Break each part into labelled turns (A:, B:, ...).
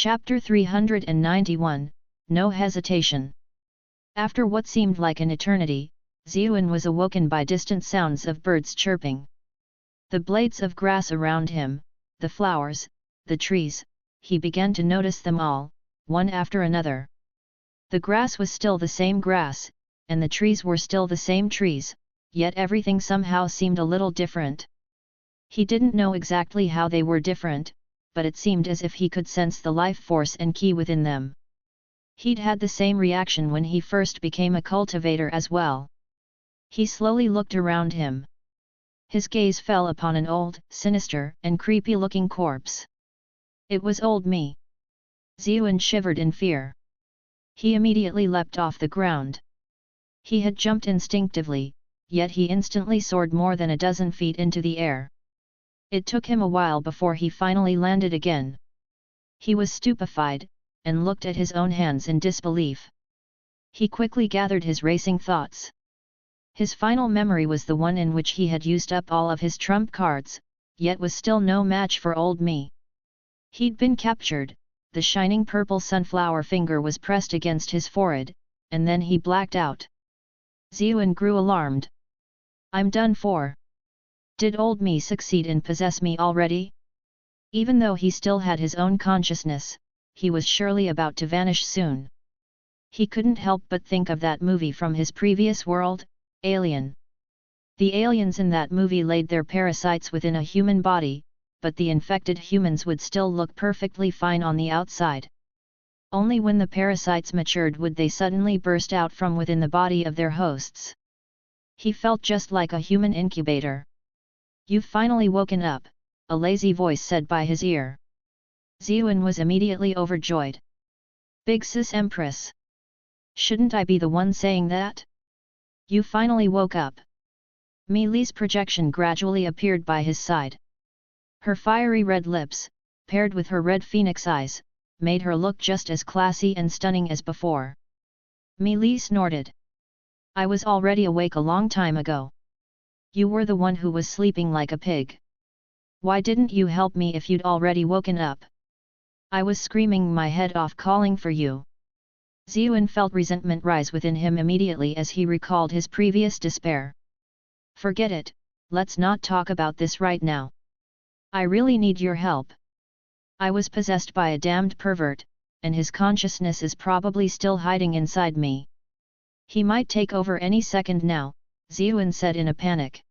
A: Chapter 391, No Hesitation. After what seemed like an eternity, Ziyuan was awoken by distant sounds of birds chirping. The blades of grass around him, the flowers, the trees, he began to notice them all, one after another. The grass was still the same grass, and the trees were still the same trees, yet everything somehow seemed a little different. He didn't know exactly how they were different, but it seemed as if he could sense the life force and ki within them. He'd had the same reaction when he first became a cultivator as well. He slowly looked around him. His gaze fell upon an old, sinister, and creepy-looking corpse. It was old me. Ziyuan shivered in fear. He immediately leapt off the ground. He had jumped instinctively, yet he instantly soared more than a dozen feet into the air. It took him a while before he finally landed again. He was stupefied, and looked at his own hands in disbelief. He quickly gathered his racing thoughts. His final memory was the one in which he had used up all of his trump cards, yet was still no match for old me. He'd been captured, the shining purple sunflower finger was pressed against his forehead, and then he blacked out. Ziyuan grew alarmed. I'm done for. Did old me succeed in possess me already? Even though he still had his own consciousness, he was surely about to vanish soon. He couldn't help but think of that movie from his previous world, Alien. The aliens in that movie laid their parasites within a human body, but the infected humans would still look perfectly fine on the outside. Only when the parasites matured would they suddenly burst out from within the body of their hosts. He felt just like a human incubator. You've finally woken up, a lazy voice said by his ear. Ziyuan was immediately overjoyed. Big Sis Empress! Shouldn't I be the one saying that? You finally woke up. Mi Li's projection gradually appeared by his side. Her fiery red lips, paired with her red phoenix eyes, made her look just as classy and stunning as before. Mi Li snorted. I was already awake a long time ago. You were the one who was sleeping like a pig. Why didn't you help me if you'd already woken up? I was screaming my head off calling for you. Ziyuan felt resentment rise within him immediately as he recalled his previous despair. Forget it, let's not talk about this right now. I really need your help. I was possessed by a damned pervert, and his consciousness is probably still hiding inside me. He might take over any second now, Ziyuan said in a panic.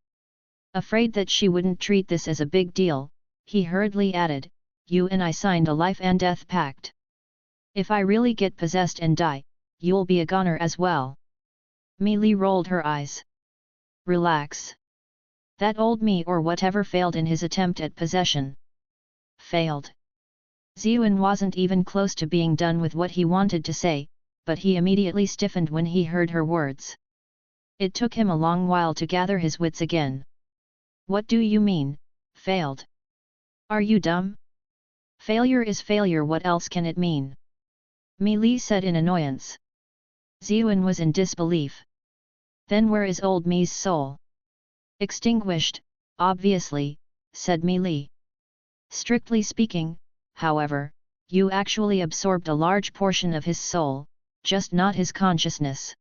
A: Afraid that she wouldn't treat this as a big deal, he hurriedly added, you and I signed a life and death pact. If I really get possessed and die, you'll be a goner as well. Mi Li rolled her eyes. Relax. That old me or whatever failed in his attempt at possession. Failed. Ziyuan wasn't even close to being done with what he wanted to say, but he immediately stiffened when he heard her words. It took him a long while to gather his wits again. What do you mean, failed? Are you dumb? Failure is failure, what else can it mean? Mi Li said in annoyance. Ziyuan was in disbelief. Then where is old me's soul? Extinguished, obviously, said Mi Li. Strictly speaking, however, you actually absorbed a large portion of his soul, just not his consciousness.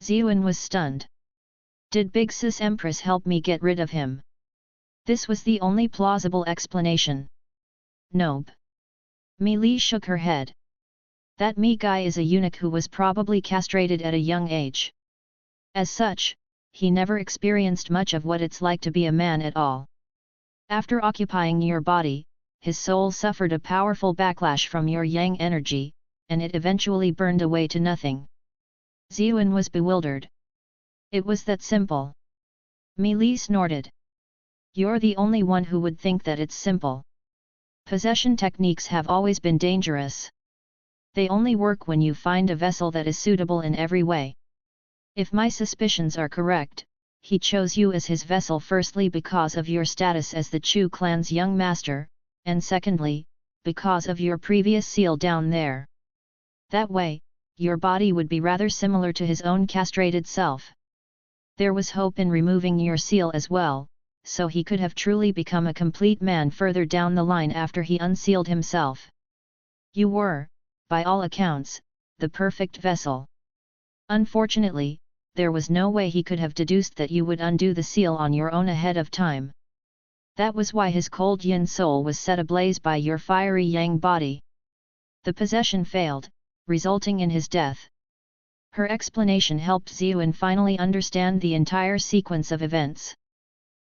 A: Ziyuan was stunned. Did Big Sis Empress help me get rid of him? This was the only plausible explanation. Nope. Mi Li shook her head. That me guy is a eunuch who was probably castrated at a young age. As such, he never experienced much of what it's like to be a man at all. After occupying your body, his soul suffered a powerful backlash from your yang energy, and it eventually burned away to nothing. Ziyuan was bewildered. It was that simple. Mi Li snorted. You're the only one who would think that it's simple. Possession techniques have always been dangerous. They only work when you find a vessel that is suitable in every way. If my suspicions are correct, he chose you as his vessel firstly because of your status as the Chu clan's young master, and secondly, because of your previous seal down there. That way, your body would be rather similar to his own castrated self. There was hope in removing your seal as well, so he could have truly become a complete man further down the line after he unsealed himself. You were, by all accounts, the perfect vessel. Unfortunately, there was no way he could have deduced that you would undo the seal on your own ahead of time. That was why his cold yin soul was set ablaze by your fiery yang body. The possession failed, resulting in his death. Her explanation helped Ziyuan finally understand the entire sequence of events.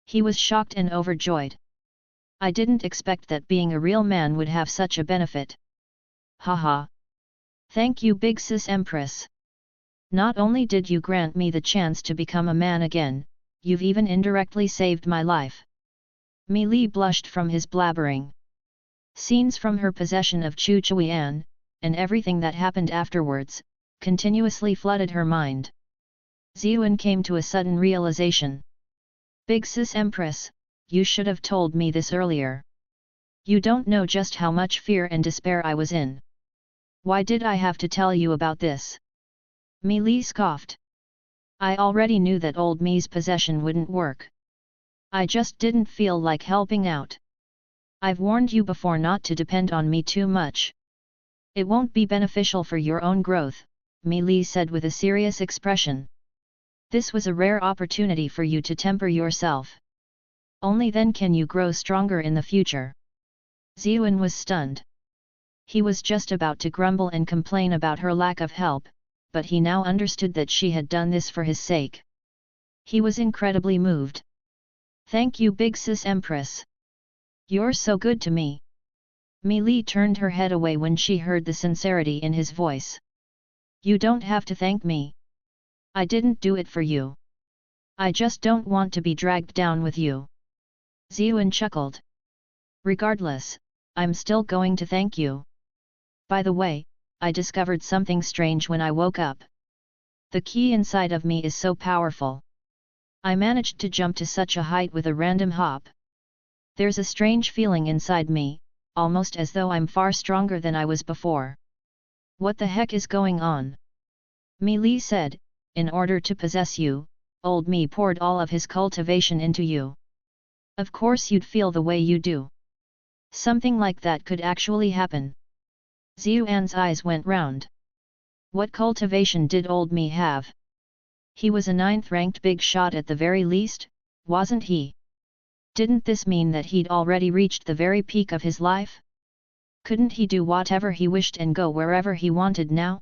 A: He was shocked and overjoyed. I didn't expect that being a real man would have such a benefit. Haha. Thank you, Big Sis Empress. Not only did you grant me the chance to become a man again, you've even indirectly saved my life. Mi Li blushed from his blabbering. Scenes from her possession of Chu Chuyan, and everything that happened afterwards, continuously flooded her mind. Ziyuan came to a sudden realization. Big Sis Empress, you should have told me this earlier. You don't know just how much fear and despair I was in. Why did I have to tell you about this? Mi Li scoffed. I already knew that old Mi's possession wouldn't work. I just didn't feel like helping out. I've warned you before not to depend on me too much. It won't be beneficial for your own growth, Mi Li said with a serious expression. This was a rare opportunity for you to temper yourself. Only then can you grow stronger in the future. Ziyuan was stunned. He was just about to grumble and complain about her lack of help, but he now understood that she had done this for his sake. He was incredibly moved. Thank you, Big Sis Empress. You're so good to me. Mi Li turned her head away when she heard the sincerity in his voice. You don't have to thank me. I didn't do it for you. I just don't want to be dragged down with you. Ziyuan chuckled. Regardless, I'm still going to thank you. By the way, I discovered something strange when I woke up. The key inside of me is so powerful. I managed to jump to such a height with a random hop. There's a strange feeling inside me, almost as though I'm far stronger than I was before. What the heck is going on? Mi Li said, in order to possess you, old Mi poured all of his cultivation into you. Of course you'd feel the way you do. Something like that could actually happen. Ziyuan's eyes went round. What cultivation did old Mi have? He was a 9th-ranked big shot at the very least, wasn't he? Didn't this mean that he'd already reached the very peak of his life? Couldn't he do whatever he wished and go wherever he wanted now?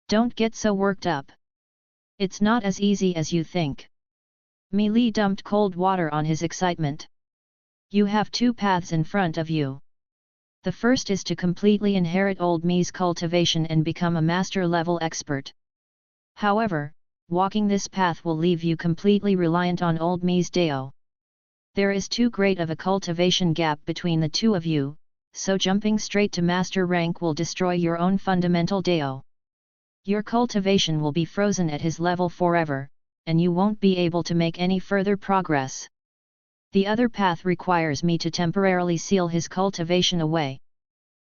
A: Don't get so worked up. It's not as easy as you think. Mi Li dumped cold water on his excitement. You have two paths in front of you. The first is to completely inherit old Mi's cultivation and become a master-level expert. However, walking this path will leave you completely reliant on old Mi's Dao. There is too great of a cultivation gap between the two of you, so jumping straight to master rank will destroy your own fundamental Dao. Your cultivation will be frozen at his level forever, and you won't be able to make any further progress. The other path requires me to temporarily seal his cultivation away.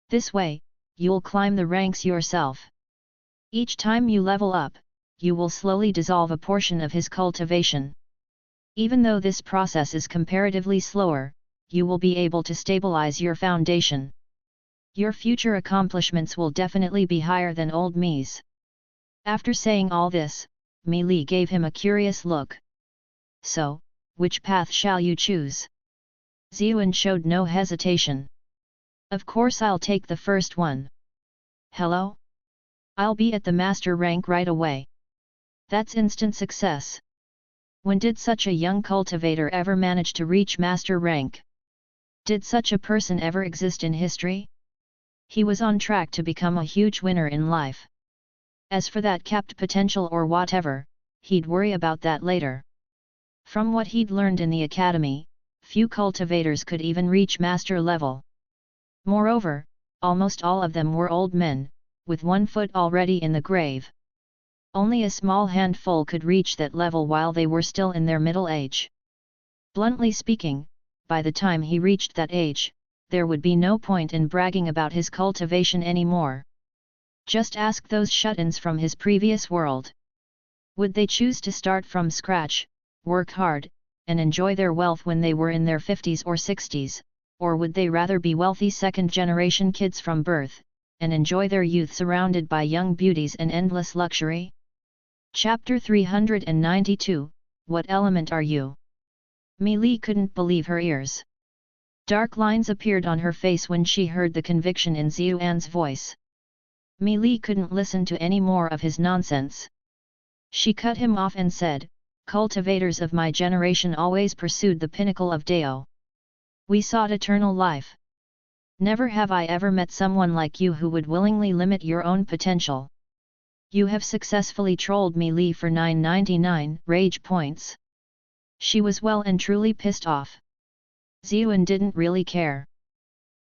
A: This way, you'll climb the ranks yourself. Each time you level up, you will slowly dissolve a portion of his cultivation. Even though this process is comparatively slower, you will be able to stabilize your foundation. Your future accomplishments will definitely be higher than old Mi's. After saying all this, Mi Li gave him a curious look. So, which path shall you choose? Ziyuan showed no hesitation. Of course I'll take the first one. Hello? I'll be at the master rank right away. That's instant success. When did such a young cultivator ever manage to reach master rank? Did such a person ever exist in history? He was on track to become a huge winner in life. As for that capped potential or whatever, he'd worry about that later. From what he'd learned in the academy, few cultivators could even reach master level. Moreover, almost all of them were old men, with one foot already in the grave. Only a small handful could reach that level while they were still in their middle age. Bluntly speaking, by the time he reached that age, there would be no point in bragging about his cultivation anymore. Just ask those shut-ins from his previous world. Would they choose to start from scratch, work hard, and enjoy their wealth when they were in their 50s or 60s, or would they rather be wealthy second-generation kids from birth, and enjoy their youth surrounded by young beauties and endless luxury? Chapter 392, What element are you? Mi Li couldn't believe her ears. Dark lines appeared on her face when she heard the conviction in Xuan's voice. Mi Li couldn't listen to any more of his nonsense. She cut him off and said, "Cultivators of my generation always pursued the pinnacle of Dao. We sought eternal life. Never have I ever met someone like you who would willingly limit your own potential. You have successfully trolled Mi Li for 999 rage points." She was well and truly pissed off. Xuan didn't really care.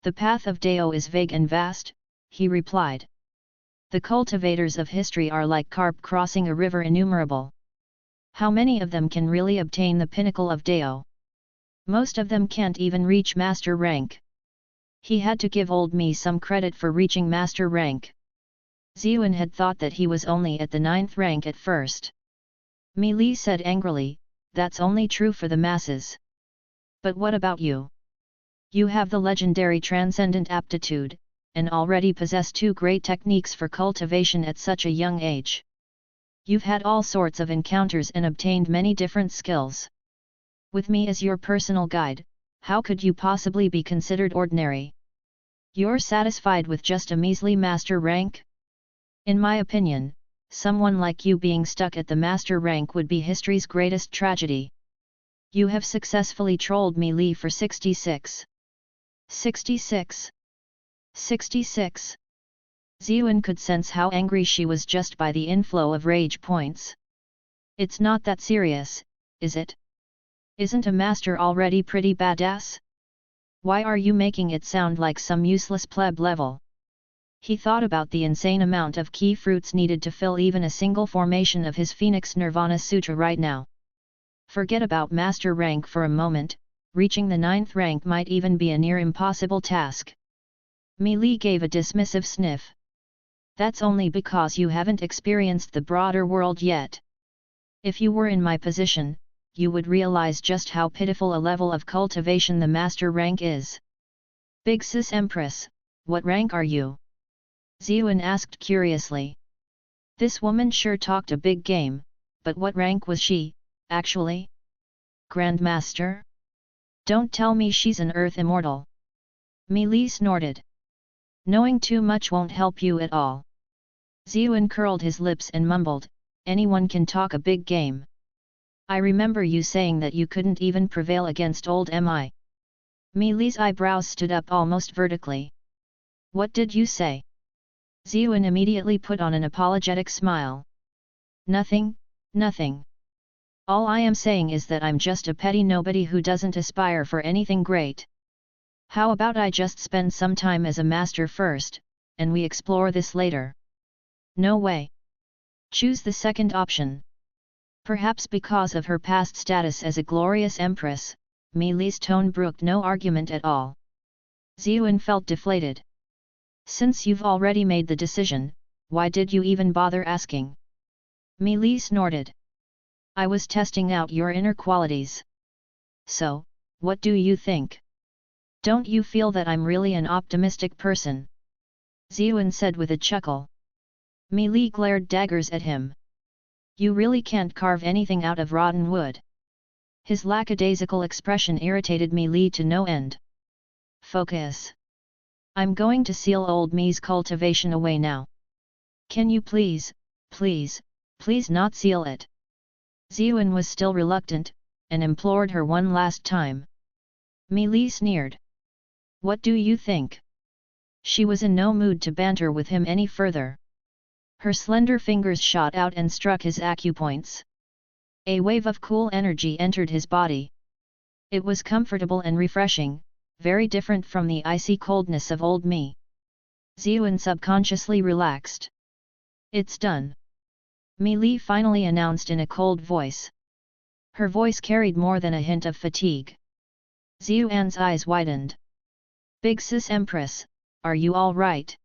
A: "The path of Dao is vague and vast," he replied. "The cultivators of history are like carp crossing a river innumerable. How many of them can really obtain the pinnacle of Dao? Most of them can't even reach master rank." He had to give old Mi some credit for reaching master rank. Xuan had thought that he was only at the 9th rank at first. Mi Li said angrily, "That's only true for the masses. But what about you? You have the legendary transcendent aptitude, and already possess 2 great techniques for cultivation at such a young age. You've had all sorts of encounters and obtained many different skills. With me as your personal guide, how could you possibly be considered ordinary? You're satisfied with just a measly master rank? In my opinion, someone like you being stuck at the master rank would be history's greatest tragedy. You have successfully trolled Mi Li for 66. 66. 66. Xuan could sense how angry she was just by the inflow of rage points. "It's not that serious, is it? Isn't a master already pretty badass? Why are you making it sound like some useless pleb level?" He thought about the insane amount of key fruits needed to fill even a single formation of his Phoenix Nirvana Sutra right now. Forget about master rank for a moment, reaching the 9th rank might even be a near impossible task. Mi Li gave a dismissive sniff. "That's only because you haven't experienced the broader world yet. If you were in my position, you would realize just how pitiful a level of cultivation the master rank is." "Big Sis Empress, what rank are you?" Xuan asked curiously. This woman sure talked a big game, but what rank was she, actually? Grandmaster? Don't tell me she's an Earth Immortal. Mi Li snorted. "Knowing too much won't help you at all." Xuan curled his lips and mumbled, "Anyone can talk a big game. I remember you saying that you couldn't even prevail against old Mi." Mi Li's eyebrows stood up almost vertically. "What did you say?" Xuan immediately put on an apologetic smile. "Nothing, nothing. All I am saying is that I'm just a petty nobody who doesn't aspire for anything great. How about I just spend some time as a master first, and we explore this later?" "No way. Choose the second option." Perhaps because of her past status as a glorious empress, Mi Li's tone brooked no argument at all. Xuan felt deflated. "Since you've already made the decision, why did you even bother asking?" Mi Li snorted. "I was testing out your inner qualities. So, what do you think? Don't you feel that I'm really an optimistic person?" Xuan said with a chuckle. Mi Li glared daggers at him. "You really can't carve anything out of rotten wood." His lackadaisical expression irritated Mi Li to no end. "Focus. I'm going to seal old Mi's cultivation away now. Can you please, please, please not seal it?" Xuan was still reluctant, and implored her one last time. Mi Li sneered. "What do you think?" She was in no mood to banter with him any further. Her slender fingers shot out and struck his acupoints. A wave of cool energy entered his body. It was comfortable and refreshing, very different from the icy coldness of old Mi. Xuan subconsciously relaxed. "It's done," Mi Li finally announced in a cold voice. Her voice carried more than a hint of fatigue. Xuan's eyes widened. "Big Sis Empress, are you all right?"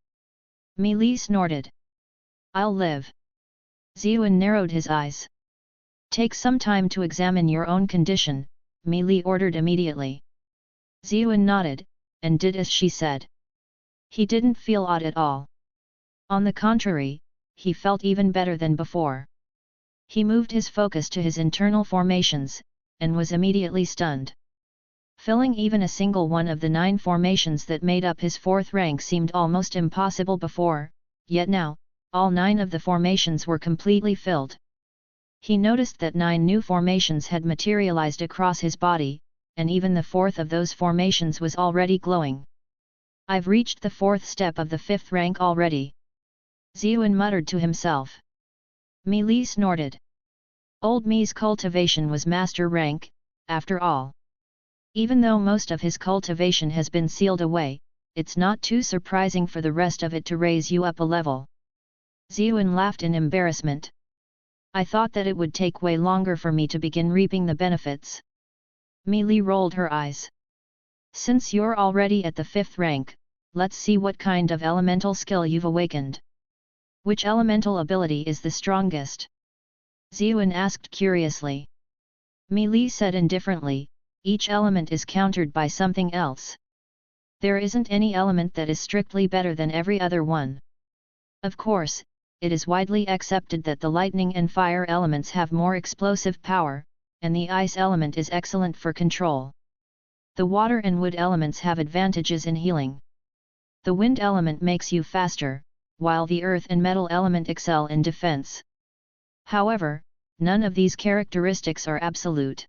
A: Mi Li snorted. "I'll live." Xuan narrowed his eyes. "Take some time to examine your own condition," Mi Li ordered immediately. Xuan nodded, and did as she said. He didn't feel odd at all. On the contrary, he felt even better than before. He moved his focus to his internal formations, and was immediately stunned. Filling even a single one of the 9 formations that made up his 4th rank seemed almost impossible before, yet now, all 9 of the formations were completely filled. He noticed that 9 new formations had materialized across his body, and even the 4th of those formations was already glowing. "I've reached the 4th step of the 5th rank already," Ziyuan muttered to himself. Mi Li snorted. Old Mi's cultivation was master rank, after all. Even though most of his cultivation has been sealed away, it's not too surprising for the rest of it to raise you up a level. Ziyuan laughed in embarrassment. "I thought that it would take way longer for me to begin reaping the benefits." Mi Li rolled her eyes. "Since you're already at the 5th rank, let's see what kind of elemental skill you've awakened. Which elemental ability is the strongest?" Ziyuan asked curiously. Mi Li said indifferently, "Each element is countered by something else. There isn't any element that is strictly better than every other one. Of course, it is widely accepted that the lightning and fire elements have more explosive power, and the ice element is excellent for control. The water and wood elements have advantages in healing. The wind element makes you faster, while the earth and metal element excel in defense. However, none of these characteristics are absolute.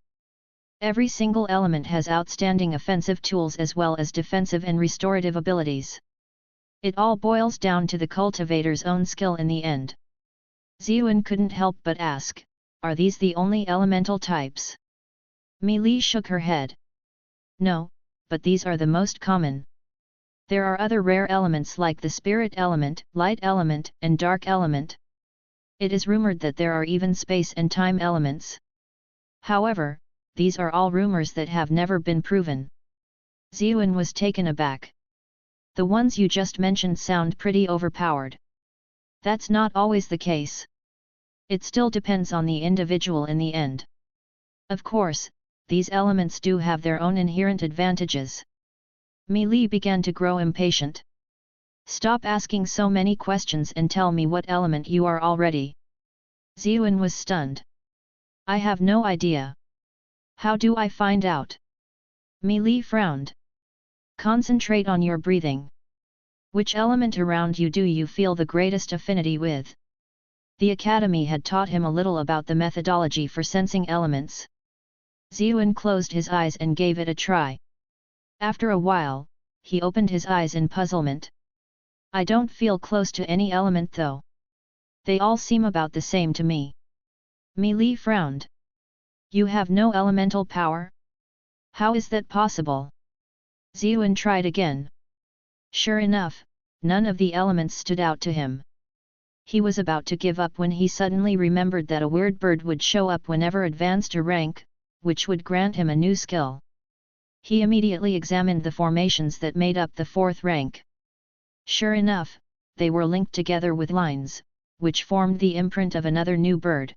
A: Every single element has outstanding offensive tools as well as defensive and restorative abilities. It all boils down to the cultivator's own skill in the end." Ziyuan couldn't help but ask, "Are these the only elemental types?" Mi Li shook her head. "No, but these are the most common. There are other rare elements like the spirit element, light element, and dark element. It is rumored that there are even space and time elements. However, these are all rumors that have never been proven." Ziyuan was taken aback. "The ones you just mentioned sound pretty overpowered." "That's not always the case. It still depends on the individual in the end. Of course, these elements do have their own inherent advantages." Mi Li began to grow impatient. "Stop asking so many questions and tell me what element you are already." Ziyuan was stunned. "I have no idea. How do I find out?" Mi Li frowned. "Concentrate on your breathing. Which element around you do you feel the greatest affinity with?" The academy had taught him a little about the methodology for sensing elements. Ziyuan closed his eyes and gave it a try. After a while, he opened his eyes in puzzlement. "I don't feel close to any element though. They all seem about the same to me." Mi Li frowned. "You have no elemental power? How is that possible?" Ziyuan tried again. Sure enough, none of the elements stood out to him. He was about to give up when he suddenly remembered that a weird bird would show up whenever advanced a rank, which would grant him a new skill. He immediately examined the formations that made up the 4th rank. Sure enough, they were linked together with lines, which formed the imprint of another new bird.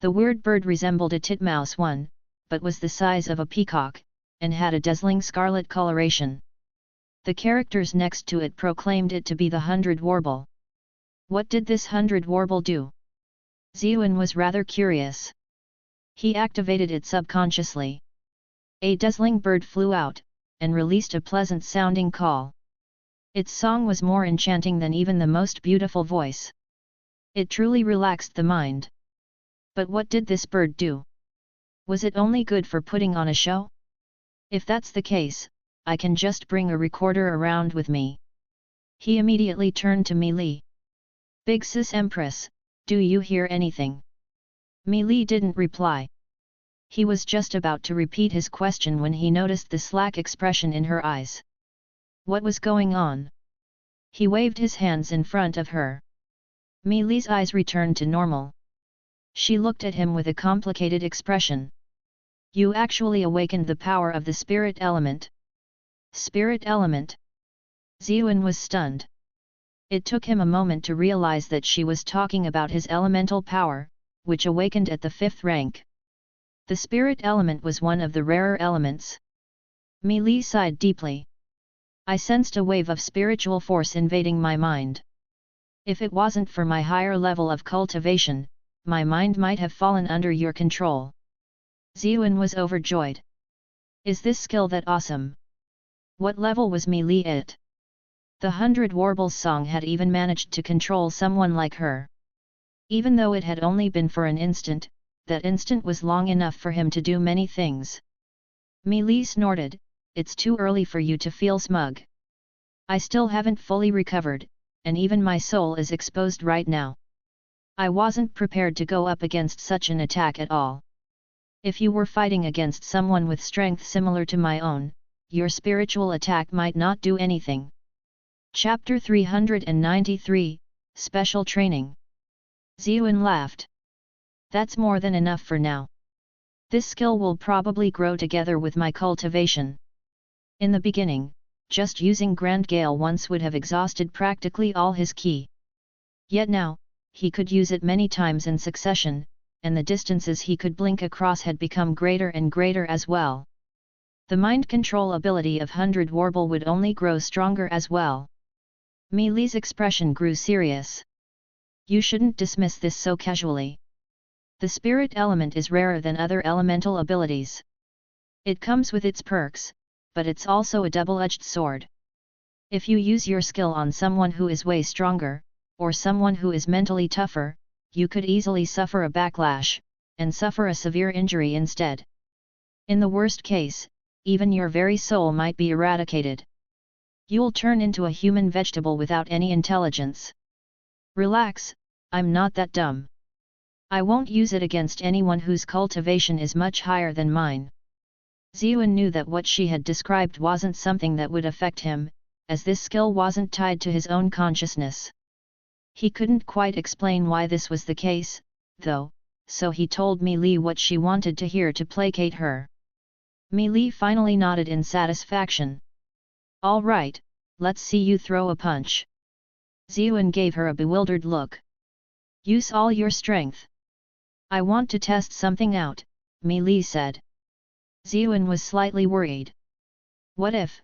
A: The weird bird resembled a titmouse one, but was the size of a peacock, and had a dazzling scarlet coloration. The characters next to it proclaimed it to be the 100 Warble. What did this 100 Warble do? Ziyuan was rather curious. He activated it subconsciously. A dazzling bird flew out, and released a pleasant-sounding call. Its song was more enchanting than even the most beautiful voice. It truly relaxed the mind. But what did this bird do? Was it only good for putting on a show? If that's the case, I can just bring a recorder around with me. He immediately turned to Mi Li. "Big Sis Empress, do you hear anything?" Mi Li didn't reply. He was just about to repeat his question when he noticed the slack expression in her eyes. What was going on? He waved his hands in front of her. Mi Li's eyes returned to normal. She looked at him with a complicated expression. "You actually awakened the power of the spirit element." Spirit element? Ziyuan was stunned. It took him a moment to realize that she was talking about his elemental power, which awakened at the 5th rank. The spirit element was one of the rarer elements. Mi Li sighed deeply. "I sensed a wave of spiritual force invading my mind. If it wasn't for my higher level of cultivation, my mind might have fallen under your control. Ziyuan was overjoyed. Is this skill that awesome? What level was Mi Li at? The 100 Warbles song had even managed to control someone like her. Even though it had only been for an instant, that instant was long enough for him to do many things. Mi Li snorted, it's too early for you to feel smug. I still haven't fully recovered, and even my soul is exposed right now. I wasn't prepared to go up against such an attack at all. If you were fighting against someone with strength similar to my own, your spiritual attack might not do anything. Chapter 393, Special Training. Ziyuan laughed. That's more than enough for now. This skill will probably grow together with my cultivation. In the beginning, just using Grand Gale once would have exhausted practically all his ki. Yet now, he could use it many times in succession, and the distances he could blink across had become greater and greater as well. The mind control ability of 100 Warble would only grow stronger as well. Mi Li's expression grew serious. You shouldn't dismiss this so casually. The spirit element is rarer than other elemental abilities. It comes with its perks, but it's also a double-edged sword. If you use your skill on someone who is way stronger, or someone who is mentally tougher, you could easily suffer a backlash, and suffer a severe injury instead. In the worst case, even your very soul might be eradicated. You'll turn into a human vegetable without any intelligence. Relax, I'm not that dumb. I won't use it against anyone whose cultivation is much higher than mine. Ziyuan knew that what she had described wasn't something that would affect him, as this skill wasn't tied to his own consciousness. He couldn't quite explain why this was the case, though, so he told Mi Li what she wanted to hear to placate her. Mi Li finally nodded in satisfaction. All right, let's see you throw a punch. Ziyuan gave her a bewildered look. Use all your strength. I want to test something out, Mi Li said. Ziyuan was slightly worried. What if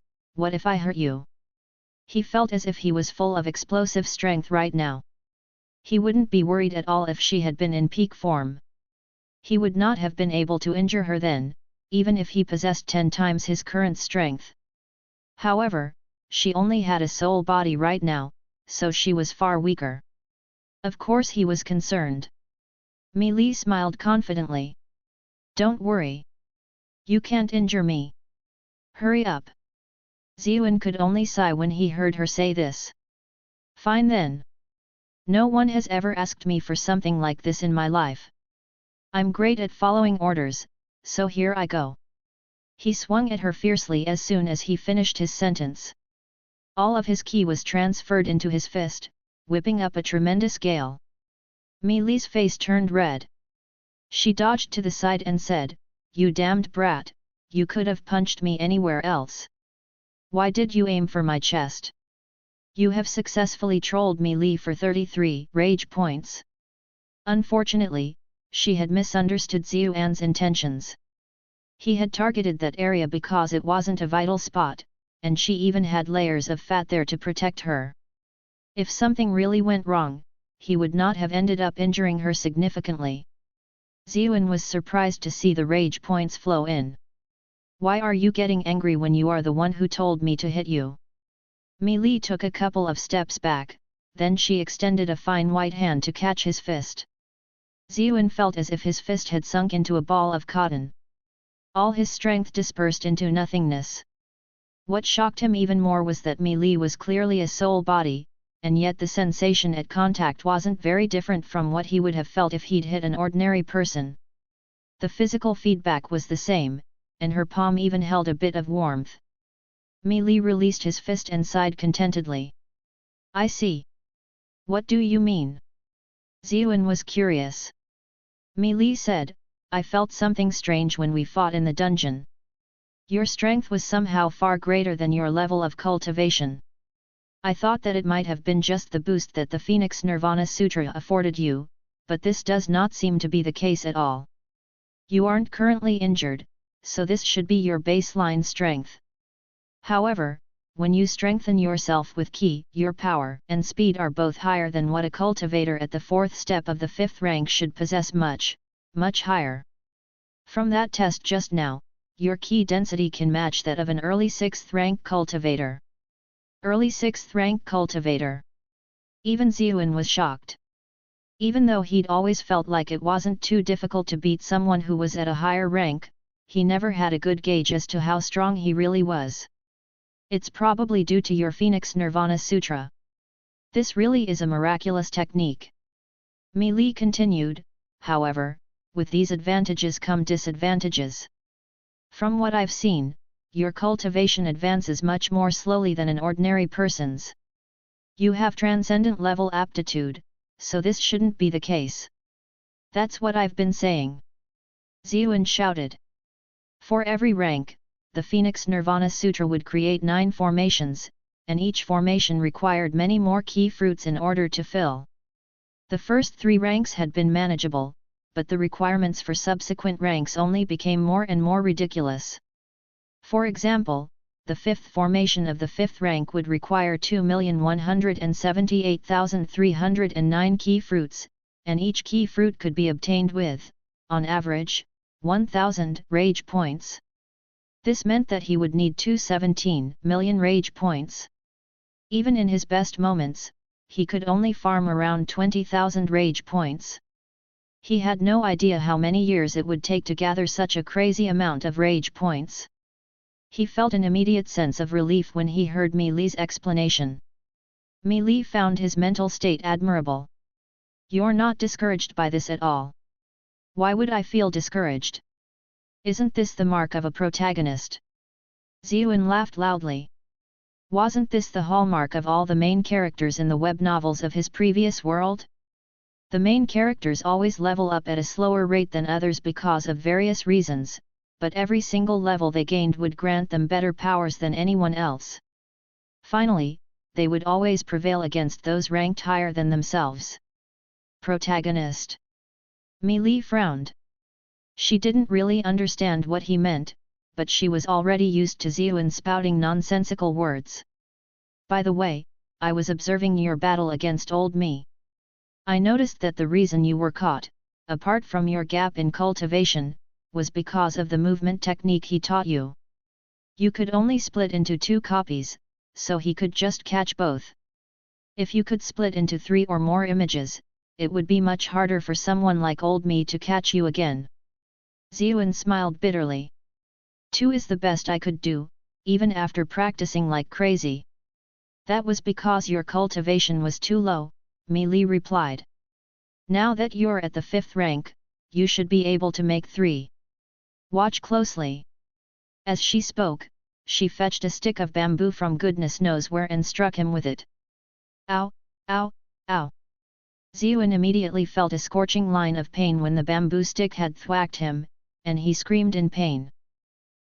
A: I hurt you? He felt as if he was full of explosive strength right now. He wouldn't be worried at all if she had been in peak form. He would not have been able to injure her then, even if he possessed 10 times his current strength. However, she only had a soul body right now, so she was far weaker. Of course he was concerned. Mi Li smiled confidently. Don't worry. You can't injure me. Hurry up. Ziyuan could only sigh when he heard her say this. Fine then. No one has ever asked me for something like this in my life. I'm great at following orders, so here I go. He swung at her fiercely as soon as he finished his sentence. All of his ki was transferred into his fist, whipping up a tremendous gale. Mi Li's face turned red. She dodged to the side and said, You damned brat, you could have punched me anywhere else. Why did you aim for my chest? You have successfully trolled Mi Li for 33 rage points. Unfortunately, she had misunderstood Ziyuan's intentions. He had targeted that area because it wasn't a vital spot, and she even had layers of fat there to protect her. If something really went wrong, he would not have ended up injuring her significantly. Ziyuan was surprised to see the rage points flow in. Why are you getting angry when you are the one who told me to hit you? Mi Li took a couple of steps back, then she extended a fine white hand to catch his fist. Ziyuan felt as if his fist had sunk into a ball of cotton. All his strength dispersed into nothingness. What shocked him even more was that Mi Li was clearly a soul body, and yet the sensation at contact wasn't very different from what he would have felt if he'd hit an ordinary person. The physical feedback was the same, and her palm even held a bit of warmth. Mi Li released his fist and sighed contentedly. I see. What do you mean? Ziyuan was curious. Mi Li said, I felt something strange when we fought in the dungeon. Your strength was somehow far greater than your level of cultivation. I thought that it might have been just the boost that the Phoenix Nirvana Sutra afforded you, but this does not seem to be the case at all. You aren't currently injured, so this should be your baseline strength. However, when you strengthen yourself with ki, your power and speed are both higher than what a cultivator at the fourth step of the fifth rank should possess, much higher. From that test just now, your ki density can match that of an early 6th rank cultivator. Early 6th rank cultivator. Even Ziyuan was shocked. Even though he'd always felt like it wasn't too difficult to beat someone who was at a higher rank, he never had a good gauge as to how strong he really was. It's probably due to your Phoenix Nirvana Sutra. This really is a miraculous technique. Mi Li continued, however, with these advantages come disadvantages. From what I've seen, your cultivation advances much more slowly than an ordinary person's. You have transcendent level aptitude, so this shouldn't be the case. That's what I've been saying. Ziyuan shouted. For every rank, the Phoenix Nirvana Sutra would create 9 formations, and each formation required many more key fruits in order to fill. The first 3 ranks had been manageable, but the requirements for subsequent ranks only became more and more ridiculous. For example, the 5th formation of the 5th rank would require 2,178,309 key fruits, and each key fruit could be obtained with, on average, 1,000 rage points. This meant that he would need 217 million rage points. Even in his best moments, he could only farm around 20,000 rage points. He had no idea how many years it would take to gather such a crazy amount of rage points. He felt an immediate sense of relief when he heard Mi Li's explanation. Mi Li found his mental state admirable. You're not discouraged by this at all. Why would I feel discouraged? Isn't this the mark of a protagonist? Ziyuan laughed loudly. Wasn't this the hallmark of all the main characters in the web novels of his previous world? The main characters always level up at a slower rate than others because of various reasons, but every single level they gained would grant them better powers than anyone else. Finally, they would always prevail against those ranked higher than themselves. Protagonist. Mi Li frowned. She didn't really understand what he meant, but she was already used to Ziyuan spouting nonsensical words. By the way, I was observing your battle against old me. I noticed that the reason you were caught, apart from your gap in cultivation, was because of the movement technique he taught you. You could only split into 2 copies, so he could just catch both. If you could split into 3 or more images, it would be much harder for someone like old me to catch you again. Ziyuan smiled bitterly. 2 is the best I could do, even after practicing like crazy. That was because your cultivation was too low, Mi Li replied. Now that you're at the 5th rank, you should be able to make 3. Watch closely. As she spoke, she fetched a stick of bamboo from goodness knows where and struck him with it. Ow, ow, ow. Ziyuan immediately felt a scorching line of pain when the bamboo stick had thwacked him, and he screamed in pain.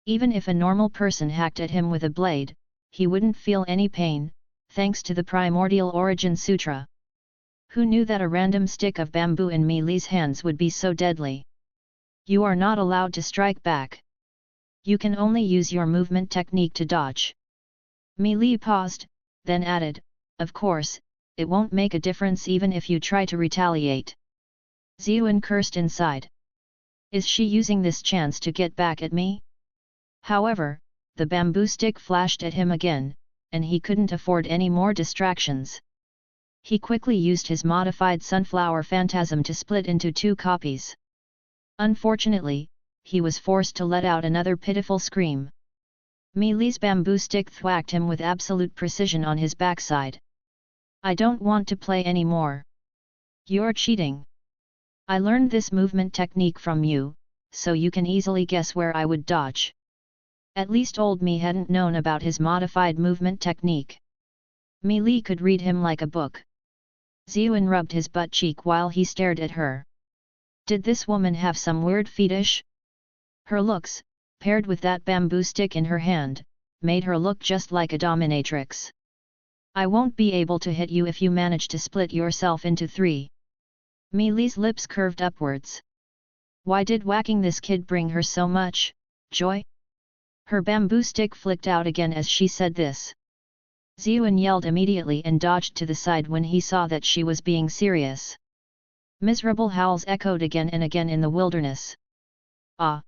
A: Even if a normal person hacked at him with a blade, he wouldn't feel any pain, thanks to the Primordial Origin Sutra. Who knew that a random stick of bamboo in Mi Li's hands would be so deadly? You are not allowed to strike back. You can only use your movement technique to dodge. Mi Li paused, then added, of course, it won't make a difference even if you try to retaliate. Ziyuan cursed inside. Is she using this chance to get back at me? However, the bamboo stick flashed at him again, and he couldn't afford any more distractions. He quickly used his modified sunflower phantasm to split into 2 copies. Unfortunately, he was forced to let out another pitiful scream. Mi Li's bamboo stick thwacked him with absolute precision on his backside. I don't want to play anymore. You're cheating. I learned this movement technique from you, so you can easily guess where I would dodge. At least old me hadn't known about his modified movement technique. Mi Li could read him like a book. Ziyuan rubbed his butt cheek while he stared at her. Did this woman have some weird fetish? Her looks, paired with that bamboo stick in her hand, made her look just like a dominatrix. I won't be able to hit you if you manage to split yourself into 3. Mi Li's lips curved upwards. Why did whacking this kid bring her so much joy? Her bamboo stick flicked out again as she said this. Ziyuan yelled immediately and dodged to the side when he saw that she was being serious. Miserable howls echoed again and again in the wilderness. Ah!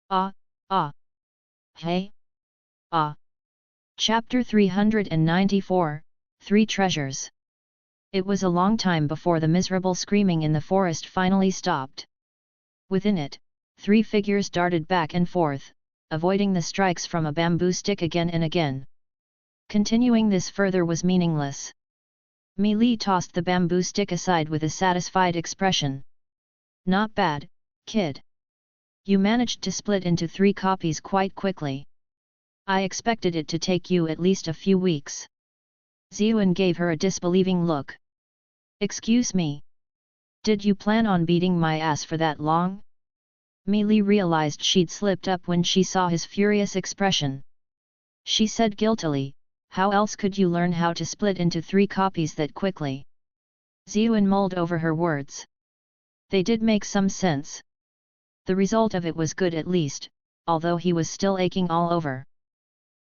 A: Ah! Ah! Hey! Ah! Chapter 394, Three Treasures. It was a long time before the miserable screaming in the forest finally stopped. Within it, three figures darted back and forth, avoiding the strikes from a bamboo stick again and again. Continuing this further was meaningless. Mi Li tossed the bamboo stick aside with a satisfied expression. Not bad, kid. You managed to split into 3 copies quite quickly. I expected it to take you at least a few weeks. Ziyuan gave her a disbelieving look. Excuse me. Did you plan on beating my ass for that long? Mi Li realized she'd slipped up when she saw his furious expression. She said guiltily, how else could you learn how to split into 3 copies that quickly? Ziyuan mulled over her words. They did make some sense. The result of it was good at least, although he was still aching all over.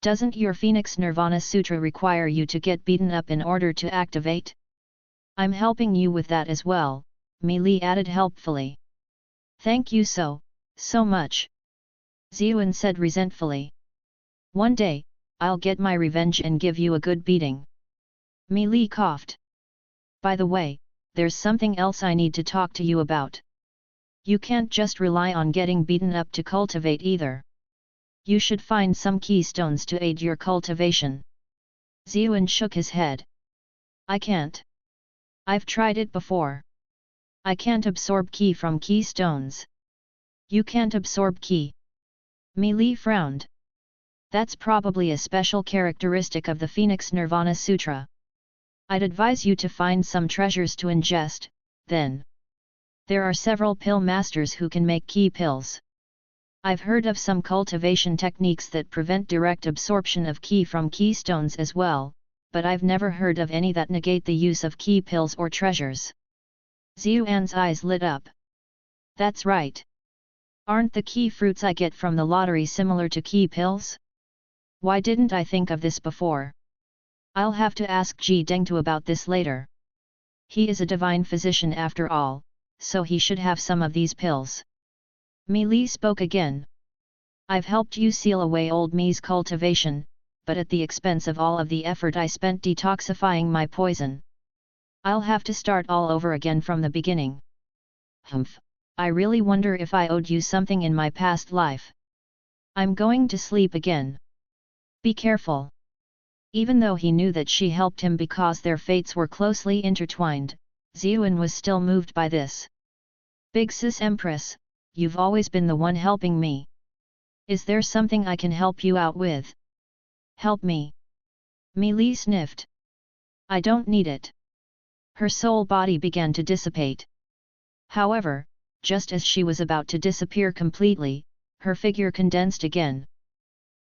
A: Doesn't your Phoenix Nirvana Sutra require you to get beaten up in order to activate? I'm helping you with that as well, Mi Li added helpfully. Thank you so much. Ziyuan said resentfully. One day, I'll get my revenge and give you a good beating. Mi Li coughed. By the way, there's something else I need to talk to you about. You can't just rely on getting beaten up to cultivate either. You should find some keystones to aid your cultivation. Ziyuan shook his head. I can't. I've tried it before. I can't absorb ki from keystones. You can't absorb ki. Mi Li frowned. That's probably a special characteristic of the Phoenix Nirvana Sutra. I'd advise you to find some treasures to ingest, then. There are several pill masters who can make ki pills. I've heard of some cultivation techniques that prevent direct absorption of ki from keystones as well, but I've never heard of any that negate the use of ki pills or treasures. Ziyuan's eyes lit up. That's right. Aren't the ki fruits I get from the lottery similar to ki pills? Why didn't I think of this before? I'll have to ask Ji Dengtu about this later. He is a divine physician after all, so he should have some of these pills. Mi Li spoke again. I've helped you seal away old Mi's cultivation, but at the expense of all of the effort I spent detoxifying my poison. I'll have to start all over again from the beginning. Humph, I really wonder if I owed you something in my past life. I'm going to sleep again. Be careful. Even though he knew that she helped him because their fates were closely intertwined, Ziyuan was still moved by this. Big Sis Empress, you've always been the one helping me. Is there something I can help you out with? Help me. Mi Li sniffed. I don't need it. Her soul body began to dissipate. However, just as she was about to disappear completely, her figure condensed again.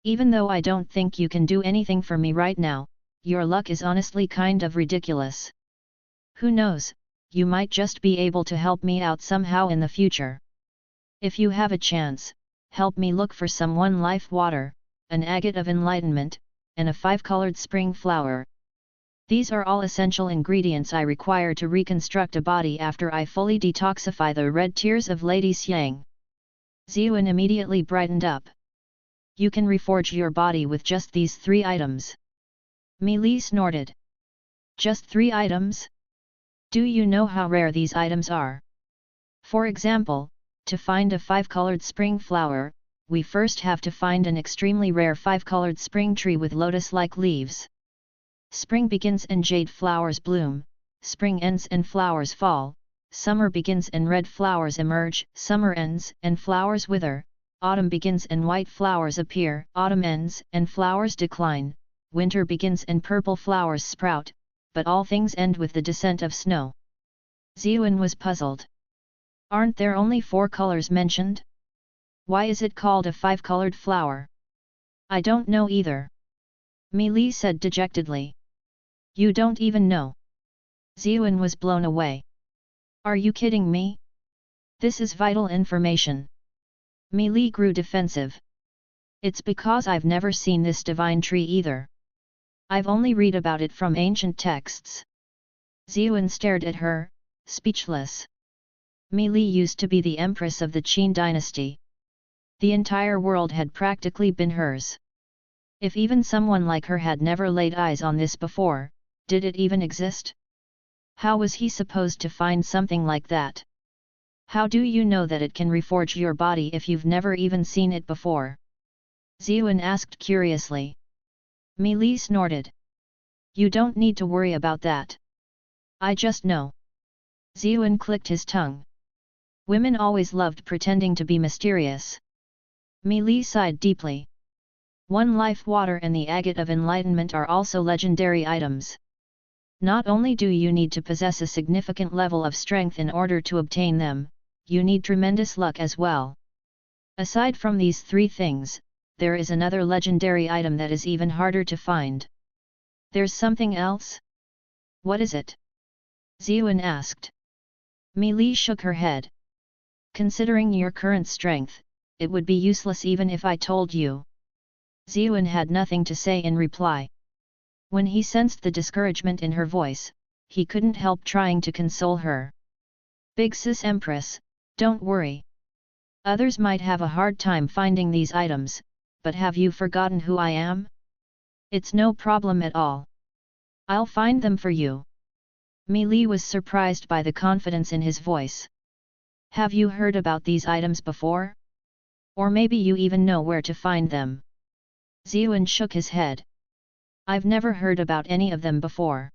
A: Even though I don't think you can do anything for me right now, your luck is honestly kind of ridiculous. Who knows, you might just be able to help me out somehow in the future. If you have a chance, help me look for some one life water, an agate of enlightenment, and a 5-colored spring flower. These are all essential ingredients I require to reconstruct a body after I fully detoxify the red tears of Lady Xiang. Ziyuan immediately brightened up. You can reforge your body with just these 3 items. Mi Li snorted. Just 3 items? Do you know how rare these items are? For example, to find a 5-colored spring flower, we first have to find an extremely rare 5-colored spring tree with lotus-like leaves. Spring begins and jade flowers bloom, spring ends and flowers fall, summer begins and red flowers emerge, summer ends and flowers wither, autumn begins and white flowers appear, autumn ends and flowers decline, winter begins and purple flowers sprout, but all things end with the descent of snow. Ziyuan was puzzled. Aren't there only 4 colors mentioned? Why is it called a 5-colored flower? I don't know either. Mi Li said dejectedly. You don't even know. Ziyuan was blown away. Are you kidding me? This is vital information. Mi Li grew defensive. It's because I've never seen this divine tree either. I've only read about it from ancient texts. Ziyuan stared at her, speechless. Mi Li used to be the empress of the Qin dynasty. The entire world had practically been hers. If even someone like her had never laid eyes on this before, did it even exist? How was he supposed to find something like that? How do you know that it can reforge your body if you've never even seen it before? Ziyuan asked curiously. Mi Li snorted. You don't need to worry about that. I just know. Ziyuan clicked his tongue. Women always loved pretending to be mysterious. Mi Li sighed deeply. One Life Water and the Agate of Enlightenment are also legendary items. Not only do you need to possess a significant level of strength in order to obtain them, you need tremendous luck as well. Aside from these three things, there is another legendary item that is even harder to find. There's something else? What is it? Ziyuan asked. Mi Li shook her head. Considering your current strength, it would be useless even if I told you. Ziyuan had nothing to say in reply. When he sensed the discouragement in her voice, he couldn't help trying to console her. Big Sis Empress, don't worry. Others might have a hard time finding these items, but have you forgotten who I am? It's no problem at all. I'll find them for you. Mi Li was surprised by the confidence in his voice. Have you heard about these items before? Or maybe you even know where to find them? Ziyuan shook his head. I've never heard about any of them before.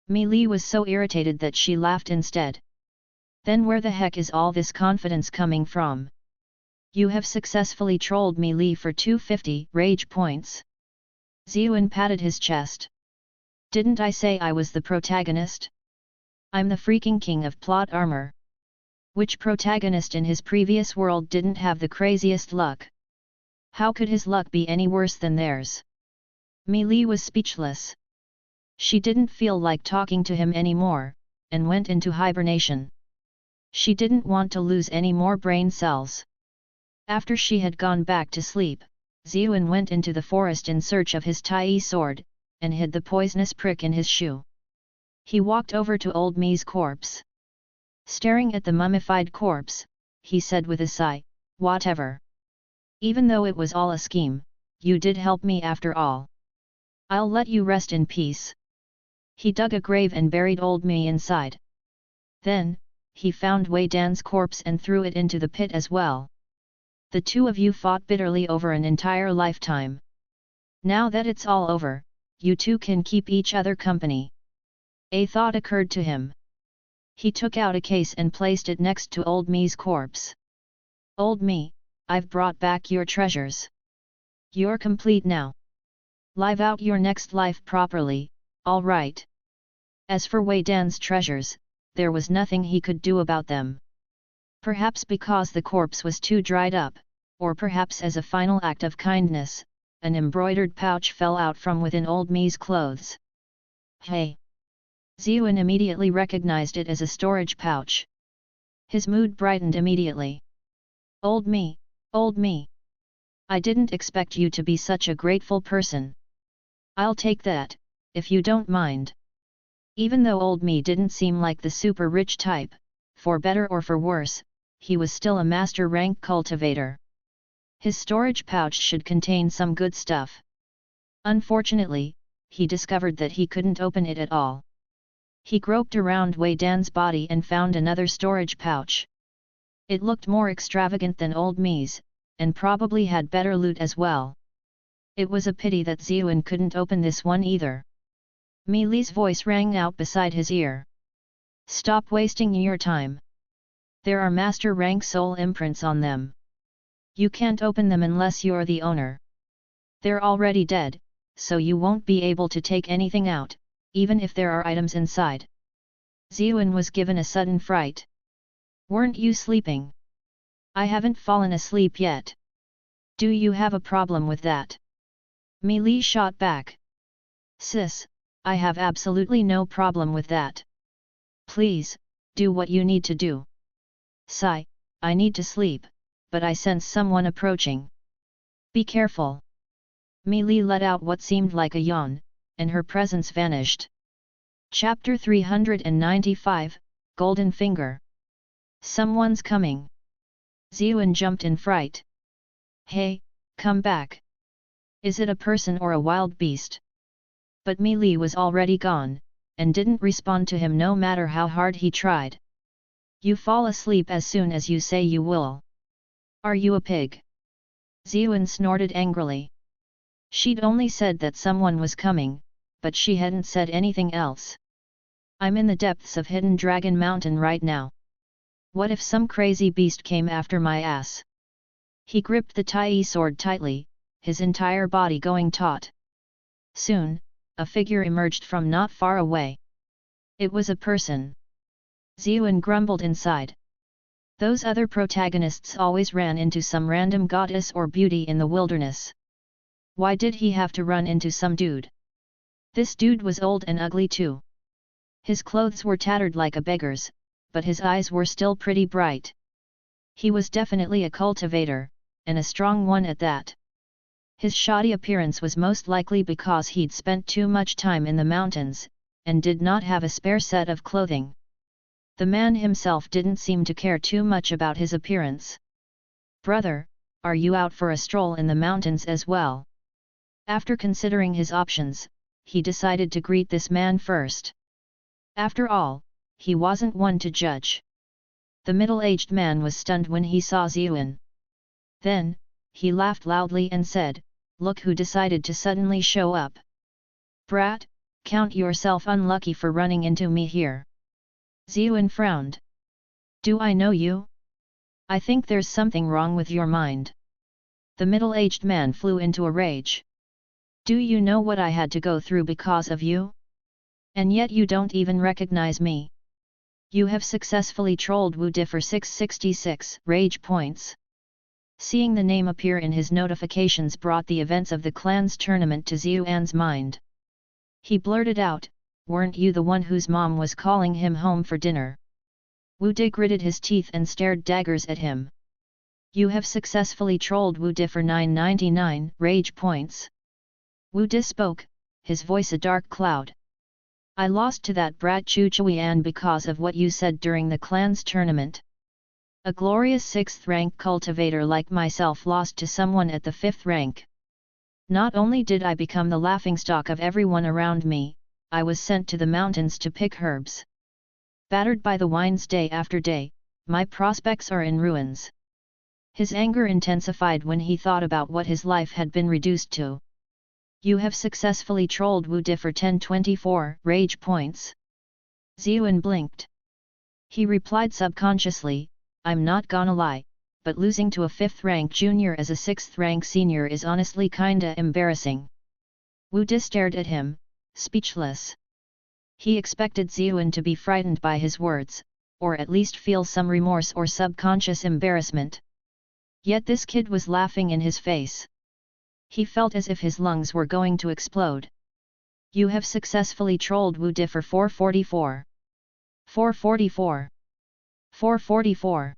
A: Mi Li was so irritated that she laughed instead. Then where the heck is all this confidence coming from? You have successfully trolled Mi Li for 250 rage points. Ziyuan patted his chest. Didn't I say I was the protagonist? I'm the freaking king of plot armor. Which protagonist in his previous world didn't have the craziest luck? How could his luck be any worse than theirs? Mi Li was speechless. She didn't feel like talking to him anymore, and went into hibernation. She didn't want to lose any more brain cells. After she had gone back to sleep, Ziyuan went into the forest in search of his Tai sword, and hid the poisonous prick in his shoe. He walked over to old Mi's corpse. Staring at the mummified corpse, he said with a sigh, whatever. Even though it was all a scheme, you did help me after all. I'll let you rest in peace. He dug a grave and buried old Mi inside. Then, he found Wei Dan's corpse and threw it into the pit as well. The two of you fought bitterly over an entire lifetime. Now that it's all over, you two can keep each other company. A thought occurred to him. He took out a case and placed it next to old Mi's corpse. Old Mi, I've brought back your treasures. You're complete now. Live out your next life properly, all right. As for Wei Dan's treasures, there was nothing he could do about them. Perhaps because the corpse was too dried up, or perhaps as a final act of kindness, an embroidered pouch fell out from within old Mi's clothes. Hey! Ziyuan immediately recognized it as a storage pouch. His mood brightened immediately. Old Mi, old Mi! I didn't expect you to be such a grateful person. I'll take that, if you don't mind. Even though old Mi didn't seem like the super rich type, for better or for worse, he was still a master rank cultivator. His storage pouch should contain some good stuff. Unfortunately, he discovered that he couldn't open it at all. He groped around Wei Dan's body and found another storage pouch. It looked more extravagant than old Mi's, and probably had better loot as well. It was a pity that Ziyuan couldn't open this one either. Mi Li's voice rang out beside his ear. Stop wasting your time. There are master rank soul imprints on them. You can't open them unless you're the owner. They're already dead, so you won't be able to take anything out, even if there are items inside. Ziyuan was given a sudden fright. Weren't you sleeping? I haven't fallen asleep yet. Do you have a problem with that? Mi Li shot back. Sis, I have absolutely no problem with that. Please, do what you need to do. Sigh, I need to sleep, but I sense someone approaching. Be careful. Mi Li let out what seemed like a yawn, and her presence vanished. Chapter 395, Golden Finger. Someone's coming. Ziyuan jumped in fright. Hey, come back. Is it a person or a wild beast? But Mi Li was already gone, and didn't respond to him no matter how hard he tried. You fall asleep as soon as you say you will. Are you a pig? Ziyuan snorted angrily. She'd only said that someone was coming, but she hadn't said anything else. I'm in the depths of Hidden Dragon Mountain right now. What if some crazy beast came after my ass? He gripped the Tai sword tightly, his entire body going taut. Soon, a figure emerged from not far away. It was a person. Ziyuan grumbled inside. Those other protagonists always ran into some random goddess or beauty in the wilderness. Why did he have to run into some dude? This dude was old and ugly too. His clothes were tattered like a beggar's, but his eyes were still pretty bright. He was definitely a cultivator, and a strong one at that. His shoddy appearance was most likely because he'd spent too much time in the mountains, and did not have a spare set of clothing. The man himself didn't seem to care too much about his appearance. Brother, are you out for a stroll in the mountains as well? After considering his options, he decided to greet this man first. After all, he wasn't one to judge. The middle-aged man was stunned when he saw Ziyuan. Then, he laughed loudly and said, "Look who decided to suddenly show up. Brat, count yourself unlucky for running into me here." Ziyuan frowned. "Do I know you? I think there's something wrong with your mind." The middle-aged man flew into a rage. "Do you know what I had to go through because of you? And yet you don't even recognize me. You have successfully trolled Wu Di for 666 rage points." Seeing the name appear in his notifications brought the events of the clan's tournament to Ziyuan's mind. He blurted out, "Weren't you the one whose mom was calling him home for dinner?" Wu Di gritted his teeth and stared daggers at him. "You have successfully trolled Wu Di for 999 rage points." Wu Di spoke, his voice a dark cloud. "I lost to that brat Chu Chuian because of what you said during the clan's tournament. A glorious 6th rank cultivator like myself lost to someone at the 5th rank. Not only did I become the laughingstock of everyone around me, I was sent to the mountains to pick herbs. Battered by the winds day after day, my prospects are in ruins." His anger intensified when he thought about what his life had been reduced to. "You have successfully trolled Wu Di for 1024 rage points." Ziyuan blinked. He replied subconsciously, "I'm not gonna lie, but losing to a 5th rank junior as a 6th rank senior is honestly kinda embarrassing." Wu Di stared at him, speechless. He expected Ziyuan to be frightened by his words, or at least feel some remorse or subconscious embarrassment. Yet this kid was laughing in his face. He felt as if his lungs were going to explode. "You have successfully trolled Wu Di for 444. 444. 444.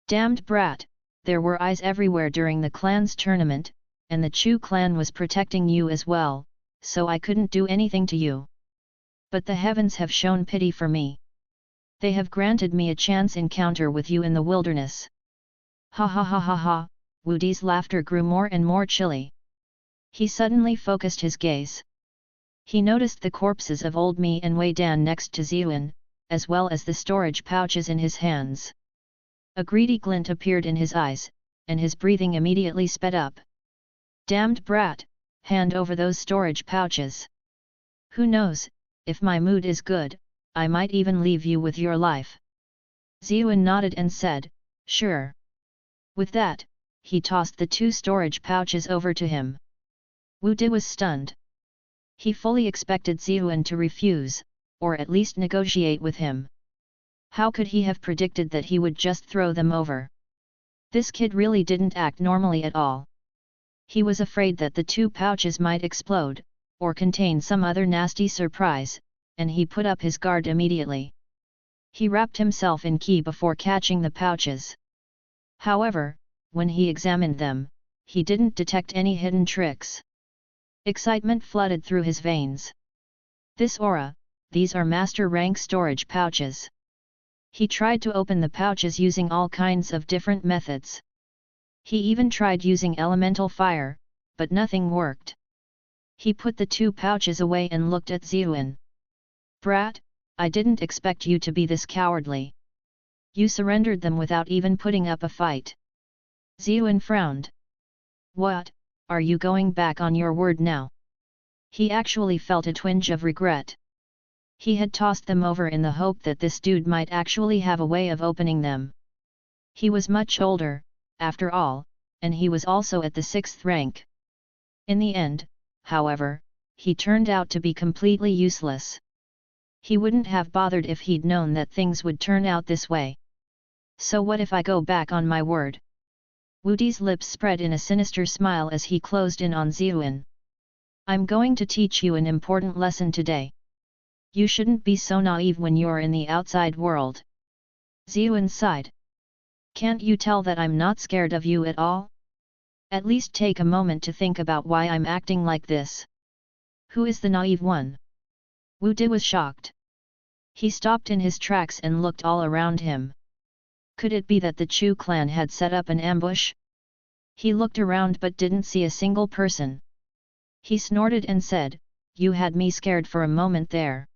A: Damned brat, there were eyes everywhere during the clan's tournament, and the Chu clan was protecting you as well, so I couldn't do anything to you. But the heavens have shown pity for me. They have granted me a chance encounter with you in the wilderness." Ha ha ha ha ha, Wu Di's laughter grew more and more chilly. He suddenly focused his gaze. He noticed the corpses of Old Mi and Wei Dan next to Ziyuan, as well as the storage pouches in his hands. A greedy glint appeared in his eyes, and his breathing immediately sped up. "Damned brat, hand over those storage pouches. Who knows, if my mood is good, I might even leave you with your life." Ziyuan nodded and said, "Sure." With that, he tossed the 2 storage pouches over to him. Wu Di was stunned. He fully expected Ziyuan to refuse, or at least negotiate with him. How could he have predicted that he would just throw them over? This kid really didn't act normally at all. He was afraid that the 2 pouches might explode, or contain some other nasty surprise, and he put up his guard immediately. He wrapped himself in ki before catching the pouches. However, when he examined them, he didn't detect any hidden tricks. Excitement flooded through his veins. This aura, these are master rank storage pouches. He tried to open the pouches using all kinds of different methods. He even tried using elemental fire, but nothing worked. He put the 2 pouches away and looked at Ziyuan. Brat, I didn't expect you to be this cowardly. You surrendered them without even putting up a fight. Ziyuan frowned. What, are you going back on your word now? He actually felt a twinge of regret. He had tossed them over in the hope that this dude might actually have a way of opening them. He was much older, after all, and he was also at the 6th rank. In the end, however, he turned out to be completely useless. He wouldn't have bothered if he'd known that things would turn out this way. So what if I go back on my word? Wu Di's lips spread in a sinister smile as he closed in on Ziyuan. I'm going to teach you an important lesson today. You shouldn't be so naive when you're in the outside world. Ziyuan sighed. Can't you tell that I'm not scared of you at all? At least take a moment to think about why I'm acting like this. Who is the naive one? Wu Di was shocked. He stopped in his tracks and looked all around him. Could it be that the Chu clan had set up an ambush? He looked around but didn't see a single person. He snorted and said, You had me scared for a moment there.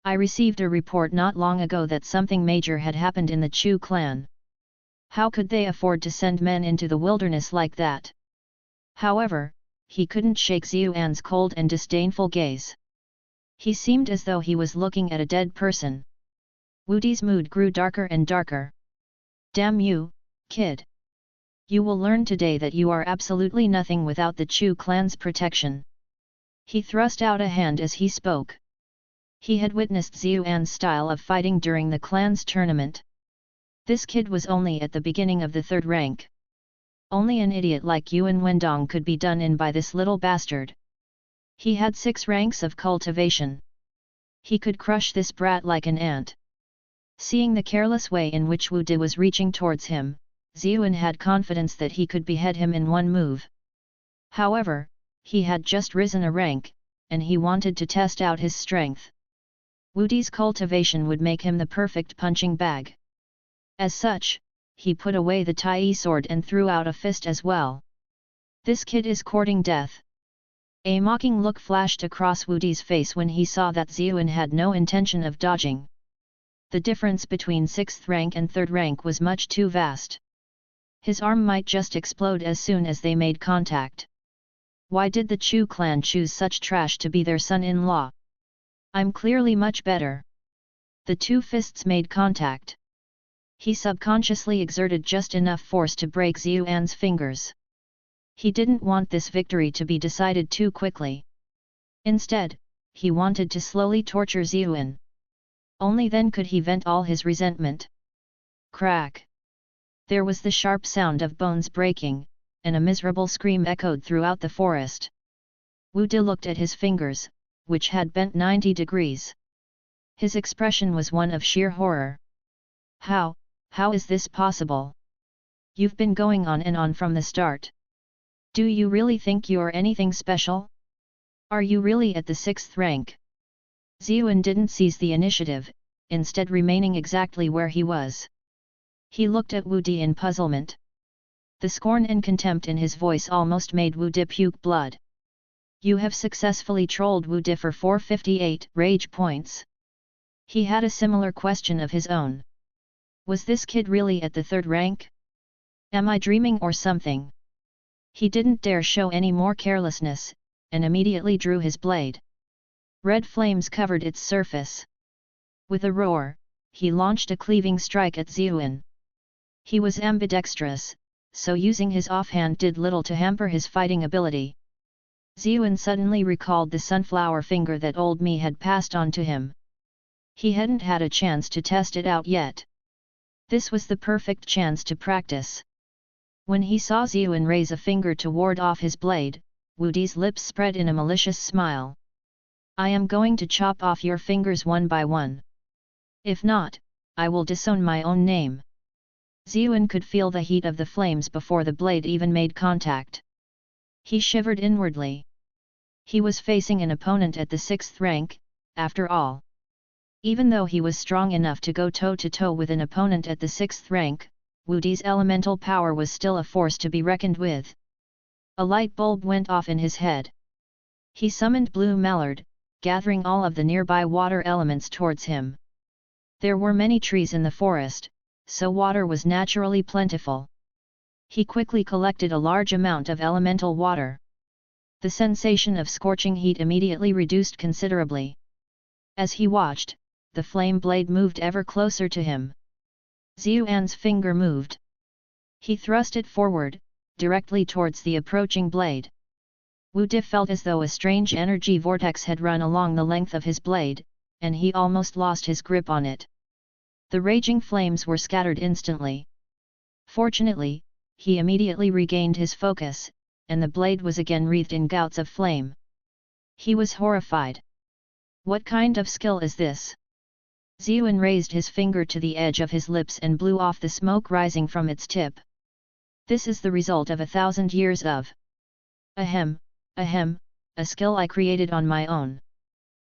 A: I received a report not long ago that something major had happened in the Chu clan. How could they afford to send men into the wilderness like that? However, he couldn't shake Ziyuan's cold and disdainful gaze. He seemed as though he was looking at a dead person. Wu Di's mood grew darker and darker. Damn you, kid! You will learn today that you are absolutely nothing without the Chu clan's protection. He thrust out a hand as he spoke. He had witnessed Ziyuan's style of fighting during the clan's tournament. This kid was only at the beginning of the 3rd rank. Only an idiot like Yuan Wendong could be done in by this little bastard. He had 6 ranks of cultivation. He could crush this brat like an ant. Seeing the careless way in which Wu Di was reaching towards him, Ziyuan had confidence that he could behead him in one move. However, he had just risen a rank, and he wanted to test out his strength. Wu Di's cultivation would make him the perfect punching bag. As such, he put away the Tai sword and threw out a fist as well. This kid is courting death. A mocking look flashed across Wu Di's face when he saw that Ziyuan had no intention of dodging. The difference between 6th rank and 3rd rank was much too vast. His arm might just explode as soon as they made contact. Why did the Chu clan choose such trash to be their son-in-law? I'm clearly much better. The 2 fists made contact. He subconsciously exerted just enough force to break Ziyuan's fingers. He didn't want this victory to be decided too quickly. Instead, he wanted to slowly torture Ziyuan. Only then could he vent all his resentment. Crack! There was the sharp sound of bones breaking, and a miserable scream echoed throughout the forest. Wu Di looked at his fingers, which had bent 90 degrees. His expression was one of sheer horror. How is this possible? You've been going on and on from the start. Do you really think you're anything special? Are you really at the 6th rank? Ziyuan didn't seize the initiative, instead remaining exactly where he was. He looked at Wu Di in puzzlement. The scorn and contempt in his voice almost made Wu Di puke blood. You have successfully trolled Wu Di for 458 rage points. He had a similar question of his own. Was this kid really at the 3rd rank? Am I dreaming or something? He didn't dare show any more carelessness, and immediately drew his blade. Red flames covered its surface. With a roar, he launched a cleaving strike at Ziyuan. He was ambidextrous, so using his offhand did little to hamper his fighting ability. Ziyuan suddenly recalled the sunflower finger that old Mi had passed on to him. He hadn't had a chance to test it out yet. This was the perfect chance to practice. When he saw Ziyuan raise a finger to ward off his blade, Wu Di's lips spread in a malicious smile. I am going to chop off your fingers one by one. If not, I will disown my own name. Ziyuan could feel the heat of the flames before the blade even made contact. He shivered inwardly. He was facing an opponent at the 6th rank, after all. Even though he was strong enough to go toe-to-toe with an opponent at the 6th rank, Wu Di's elemental power was still a force to be reckoned with. A light bulb went off in his head. He summoned Blue Mallard, gathering all of the nearby water elements towards him. There were many trees in the forest, so water was naturally plentiful. He quickly collected a large amount of elemental water. The sensation of scorching heat immediately reduced considerably. As he watched, the flame blade moved ever closer to him. Xuan's finger moved. He thrust it forward, directly towards the approaching blade. Wu Di felt as though a strange energy vortex had run along the length of his blade, and he almost lost his grip on it. The raging flames were scattered instantly. Fortunately, he immediately regained his focus, and the blade was again wreathed in gouts of flame. He was horrified. What kind of skill is this? Xuan raised his finger to the edge of his lips and blew off the smoke rising from its tip. This is the result of 1,000 years of ahem, a skill I created on my own.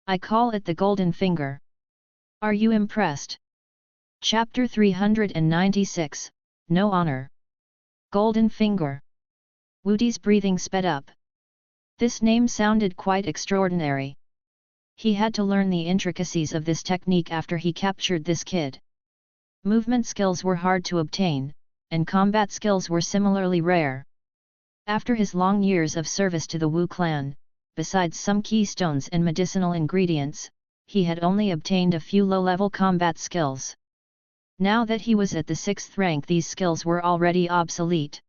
A: I call it the Golden Finger. Are you impressed? Chapter 396, No Honor. Golden Finger. Wu Di's breathing sped up. This name sounded quite extraordinary. He had to learn the intricacies of this technique after he captured this kid. Movement skills were hard to obtain, and combat skills were similarly rare. After his long years of service to the Wu clan, besides some keystones and medicinal ingredients, he had only obtained a few low-level combat skills. Now that he was at the 6th rank, these skills were already obsolete.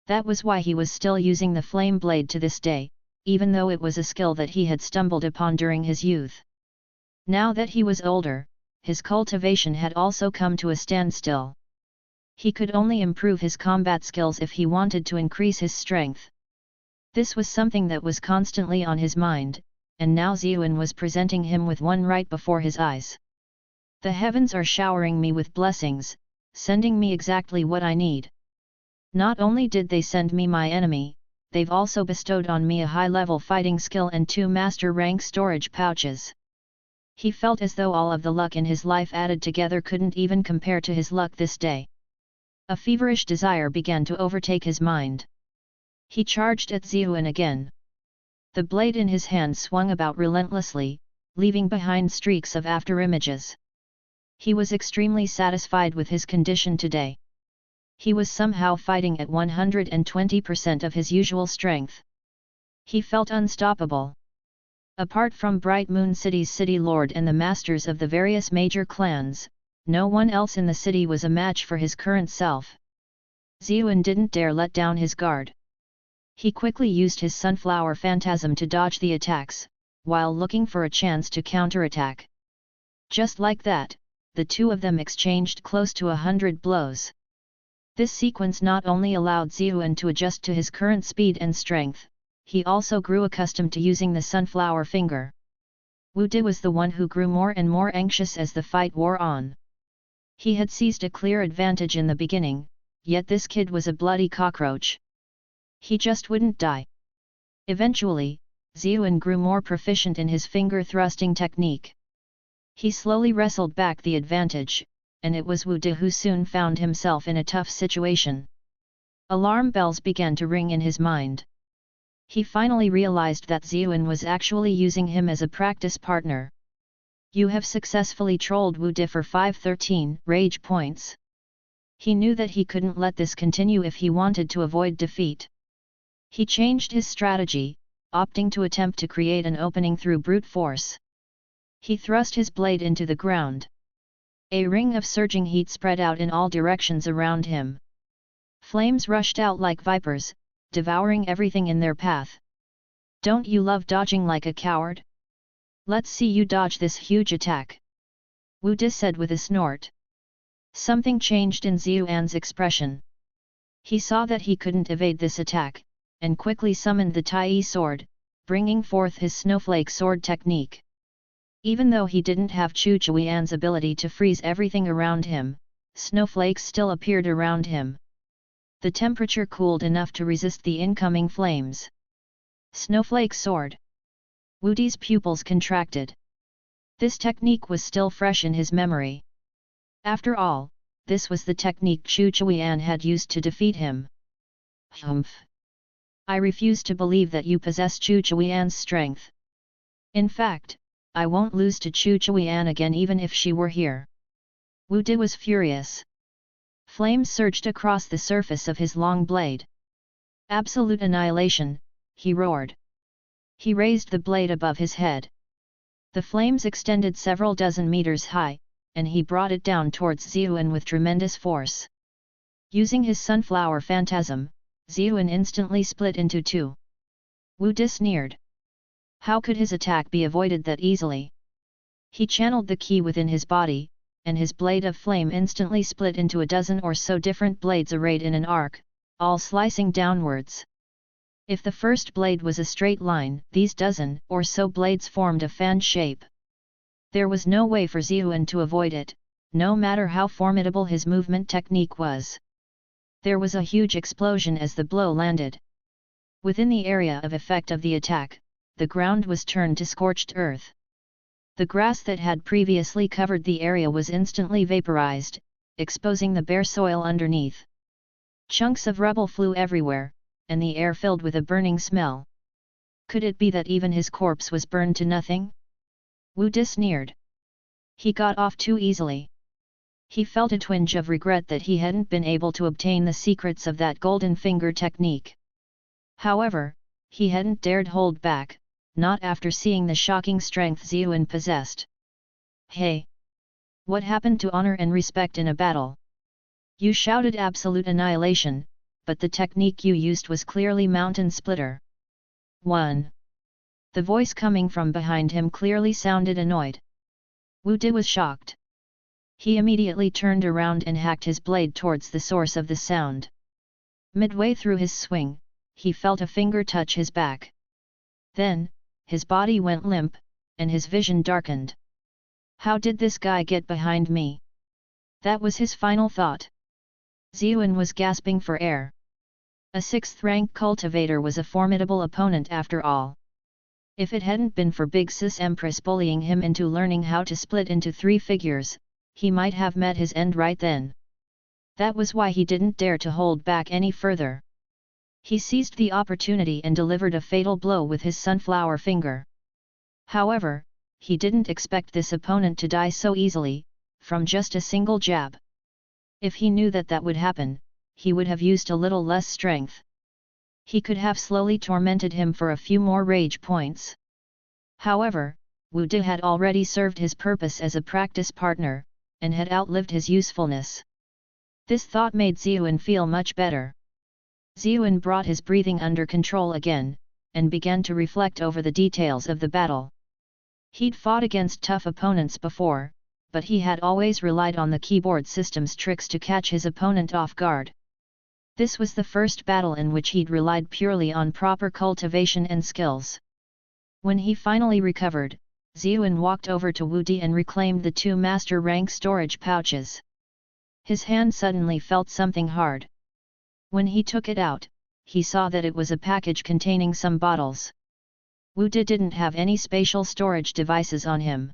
A: That was why he was still using the flame blade to this day, even though it was a skill that he had stumbled upon during his youth. Now that he was older, his cultivation had also come to a standstill. He could only improve his combat skills if he wanted to increase his strength. This was something that was constantly on his mind, and now Xuan was presenting him with one right before his eyes. The heavens are showering me with blessings, sending me exactly what I need. Not only did they send me my enemy, they've also bestowed on me a high-level fighting skill and 2 master-rank storage pouches. He felt as though all of the luck in his life added together couldn't even compare to his luck this day. A feverish desire began to overtake his mind. He charged at Xuan again. The blade in his hand swung about relentlessly, leaving behind streaks of afterimages. He was extremely satisfied with his condition today. He was somehow fighting at 120% of his usual strength. He felt unstoppable. Apart from Bright Moon City's city lord and the masters of the various major clans, no one else in the city was a match for his current self. Xuan didn't dare let down his guard. He quickly used his sunflower phantasm to dodge the attacks, while looking for a chance to counterattack. Just like that, the two of them exchanged close to 100 blows. This sequence not only allowed Xuan to adjust to his current speed and strength, he also grew accustomed to using the sunflower finger. Wu Di was the one who grew more and more anxious as the fight wore on. He had seized a clear advantage in the beginning, yet this kid was a bloody cockroach. He just wouldn't die. Eventually, Xuan grew more proficient in his finger thrusting technique. He slowly wrestled back the advantage, and it was Wu Di who soon found himself in a tough situation. Alarm bells began to ring in his mind. He finally realized that Xuan was actually using him as a practice partner. You have successfully trolled Wu Di for 513 rage points. He knew that he couldn't let this continue if he wanted to avoid defeat. He changed his strategy, opting to attempt to create an opening through brute force. He thrust his blade into the ground. A ring of surging heat spread out in all directions around him. Flames rushed out like vipers, devouring everything in their path. Don't you love dodging like a coward? Let's see you dodge this huge attack. Wu Di said with a snort. Something changed in Xuan's expression. He saw that he couldn't evade this attack, and quickly summoned the Tai sword, bringing forth his snowflake sword technique. Even though he didn't have Chu Chuyan's ability to freeze everything around him, snowflakes still appeared around him. The temperature cooled enough to resist the incoming flames. Snowflake sword. Wu Di's pupils contracted. This technique was still fresh in his memory. After all, this was the technique Chu Chuyan had used to defeat him. Humph! I refuse to believe that you possess Chu Chuyan's strength. In fact, I won't lose to Chu Chuyan again even if she were here. Wu Di was furious. Flames surged across the surface of his long blade. Absolute annihilation, he roared. He raised the blade above his head. The flames extended several dozen meters high, and he brought it down towards Ziyuan with tremendous force. Using his sunflower phantasm, Ziyuan instantly split into two. Wu Di sneered. How could his attack be avoided that easily? He channeled the ki within his body, and his blade of flame instantly split into a dozen or so different blades arrayed in an arc, all slicing downwards. If the first blade was a straight line, these dozen or so blades formed a fan shape. There was no way for Ziyuan to avoid it, no matter how formidable his movement technique was. There was a huge explosion as the blow landed. Within the area of effect of the attack, the ground was turned to scorched earth. The grass that had previously covered the area was instantly vaporized, exposing the bare soil underneath. Chunks of rubble flew everywhere, and the air filled with a burning smell. Could it be that even his corpse was burned to nothing? Wu Di sneered. He got off too easily. He felt a twinge of regret that he hadn't been able to obtain the secrets of that golden finger technique. However, he hadn't dared hold back, not after seeing the shocking strength Ziyuan possessed. Hey! What happened to honor and respect in a battle? You shouted absolute annihilation, but the technique you used was clearly Mountain Splitter. 1. The voice coming from behind him clearly sounded annoyed. Wu Di was shocked. He immediately turned around and hacked his blade towards the source of the sound. Midway through his swing, he felt a finger touch his back. Then, his body went limp, and his vision darkened. How did this guy get behind me? That was his final thought. Ziyuan was gasping for air. A 6th-rank cultivator was a formidable opponent after all. If it hadn't been for Big Sis Empress bullying him into learning how to split into 3 figures, he might have met his end right then. That was why he didn't dare to hold back any further. He seized the opportunity and delivered a fatal blow with his sunflower finger. However, he didn't expect this opponent to die so easily, from just a single jab. If he knew that that would happen, he would have used a little less strength. He could have slowly tormented him for a few more rage points. However, Wu Di had already served his purpose as a practice partner, and had outlived his usefulness. This thought made Ziyuan feel much better. Ziyuan brought his breathing under control again, and began to reflect over the details of the battle. He'd fought against tough opponents before, but he had always relied on the keyboard system's tricks to catch his opponent off guard. This was the first battle in which he'd relied purely on proper cultivation and skills. When he finally recovered, Ziyuan walked over to Wu Di and reclaimed the 2 master-rank storage pouches. His hand suddenly felt something hard. When he took it out, he saw that it was a package containing some bottles. Wu Di didn't have any spatial storage devices on him.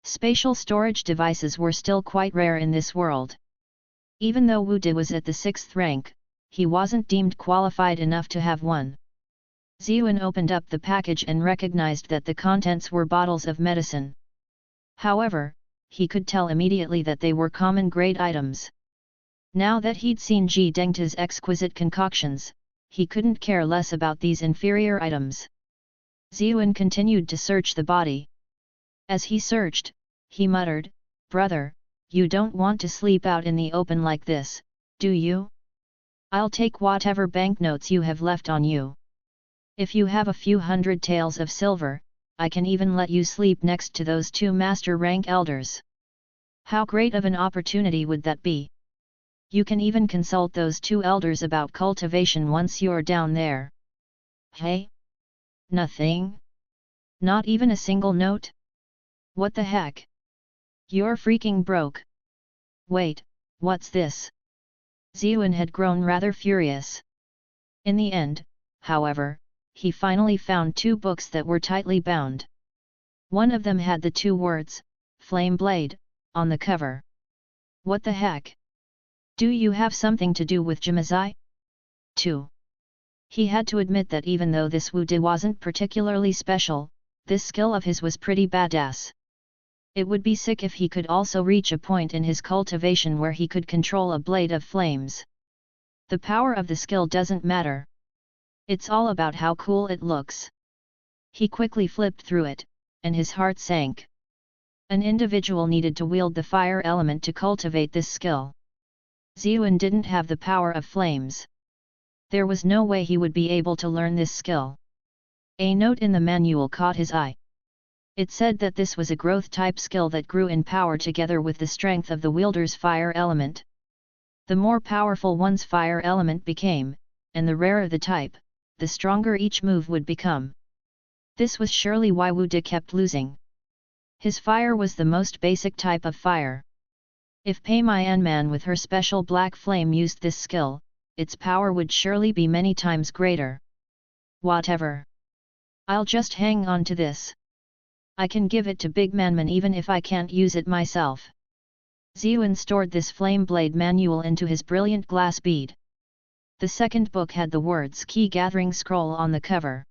A: Spatial storage devices were still quite rare in this world. Even though Wu Di was at the 6th rank, he wasn't deemed qualified enough to have one. Ziyuan opened up the package and recognized that the contents were bottles of medicine. However, he could tell immediately that they were common-grade items. Now that he'd seen Ji Dengta's exquisite concoctions, he couldn't care less about these inferior items. Ziyuan continued to search the body. As he searched, he muttered, "Brother, you don't want to sleep out in the open like this, do you? I'll take whatever banknotes you have left on you. If you have a few 100 taels of silver, I can even let you sleep next to those 2 master-rank elders. How great of an opportunity would that be? You can even consult those 2 elders about cultivation once you're down there." Hey? Nothing? Not even a single note? What the heck? You're freaking broke. Wait, what's this? Ziyuan had grown rather furious. In the end, however, he finally found two books that were tightly bound. One of them had the two words, Flame Blade, on the cover. What the heck? Do you have something to do with Jimazai? 2. He had to admit that even though this Wude wasn't particularly special, this skill of his was pretty badass. It would be sick if he could also reach a point in his cultivation where he could control a blade of flames. The power of the skill doesn't matter. It's all about how cool it looks. He quickly flipped through it, and his heart sank. An individual needed to wield the fire element to cultivate this skill. Ziyuan didn't have the power of flames. There was no way he would be able to learn this skill. A note in the manual caught his eye. It said that this was a growth-type skill that grew in power together with the strength of the wielder's fire element. The more powerful one's fire element became, and the rarer the type, the stronger each move would become. This was surely why Wu De kept losing. His fire was the most basic type of fire. If Pei Mianman with her special black flame used this skill, its power would surely be many times greater. Whatever. I'll just hang on to this. I can give it to Big Manman even if I can't use it myself. Ziyuan stored this flame blade manual into his brilliant glass bead. The second book had the words Key Gathering Scroll on the cover.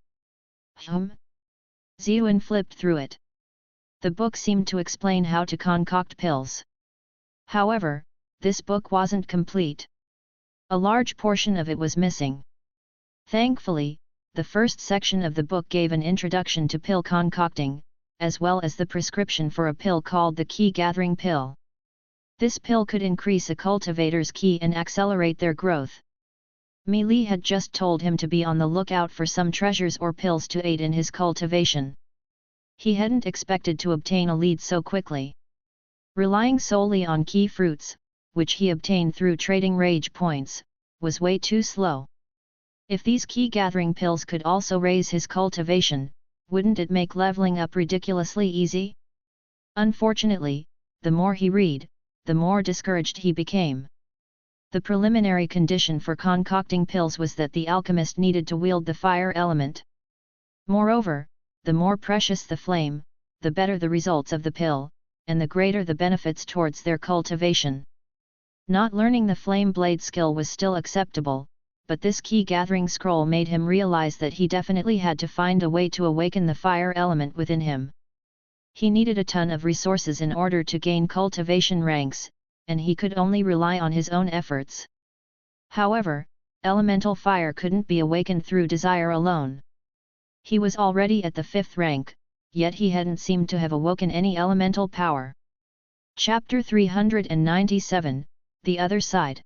A: Ziyuan flipped through it. The book seemed to explain how to concoct pills. However, this book wasn't complete. A large portion of it was missing. Thankfully, the first section of the book gave an introduction to pill concocting, as well as the prescription for a pill called the Key Gathering Pill. This pill could increase a cultivator's ki and accelerate their growth. Mi Li had just told him to be on the lookout for some treasures or pills to aid in his cultivation. He hadn't expected to obtain a lead so quickly. Relying solely on key fruits, which he obtained through trading rage points, was way too slow. If these key gathering pills could also raise his cultivation, wouldn't it make leveling up ridiculously easy? Unfortunately, the more he read, the more discouraged he became. The preliminary condition for concocting pills was that the alchemist needed to wield the fire element. Moreover, the more precious the flame, the better the results of the pill, and the greater the benefits towards their cultivation. Not learning the flame blade skill was still acceptable, but this key gathering scroll made him realize that he definitely had to find a way to awaken the fire element within him. He needed a ton of resources in order to gain cultivation ranks, and he could only rely on his own efforts. However, elemental fire couldn't be awakened through desire alone. He was already at the 5th rank, yet he hadn't seemed to have awoken any elemental power. Chapter 397, The Other Side.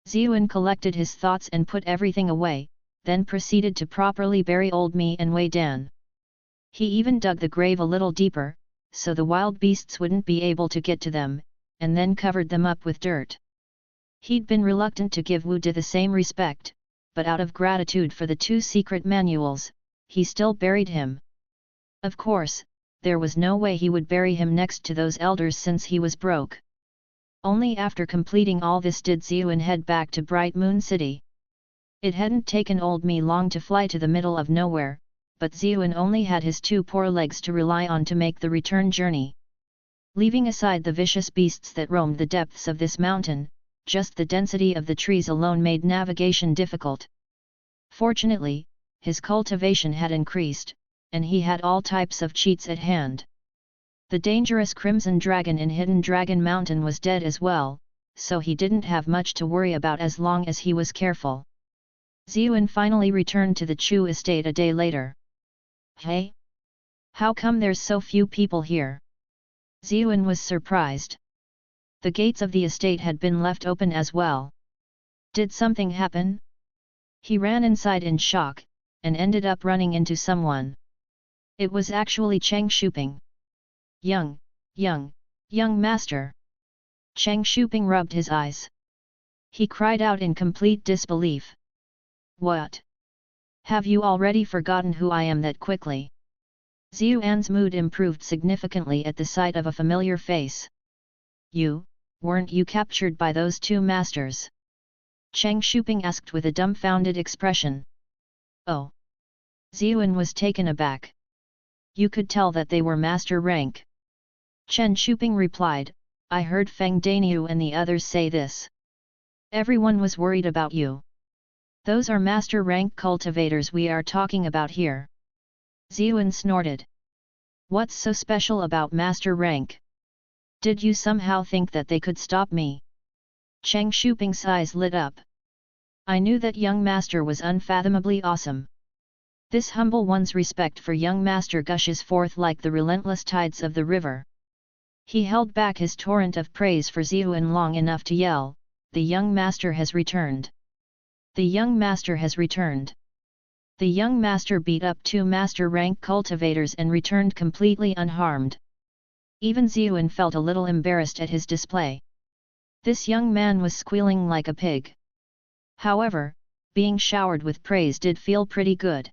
A: Ziyuan collected his thoughts and put everything away, then proceeded to properly bury old Mi and Wei Dan. He even dug the grave a little deeper, so the wild beasts wouldn't be able to get to them, and then covered them up with dirt. He'd been reluctant to give Wu De the same respect, but out of gratitude for the 2 secret manuals, he still buried him. Of course, there was no way he would bury him next to those elders since he was broke. Only after completing all this did Ziyuan head back to Bright Moon City. It hadn't taken old Mi long to fly to the middle of nowhere, but Ziyuan only had his 2 poor legs to rely on to make the return journey. Leaving aside the vicious beasts that roamed the depths of this mountain, just the density of the trees alone made navigation difficult. Fortunately, his cultivation had increased, and he had all types of cheats at hand. The dangerous Crimson Dragon in Hidden Dragon Mountain was dead as well, so he didn't have much to worry about as long as he was careful. Ziyuan finally returned to the Chu estate a day later. Hey? How come there's so few people here? Ziyuan was surprised. The gates of the estate had been left open as well. Did something happen? He ran inside in shock, and ended up running into someone. It was actually Cheng Shuping. Young master. Cheng Shuping rubbed his eyes. He cried out in complete disbelief. What? Have you already forgotten who I am that quickly? Ziyuan's mood improved significantly at the sight of a familiar face. Weren't you captured by those 2 masters? Cheng Shuping asked with a dumbfounded expression. Oh. Ziyuan was taken aback. You could tell that they were master rank. Chen Shuping replied, I heard Feng Daniu and the others say this. Everyone was worried about you. Those are master rank cultivators we are talking about here. Ziyuan snorted. What's so special about master rank? Did you somehow think that they could stop me? Cheng Shuping's eyes lit up. I knew that young master was unfathomably awesome. This humble one's respect for young master gushes forth like the relentless tides of the river. He held back his torrent of praise for Ziyuan long enough to yell, the young master has returned. The young master has returned. The young master beat up 2 master rank cultivators and returned completely unharmed. Even Ziyuan felt a little embarrassed at his display. This young man was squealing like a pig. However, being showered with praise did feel pretty good.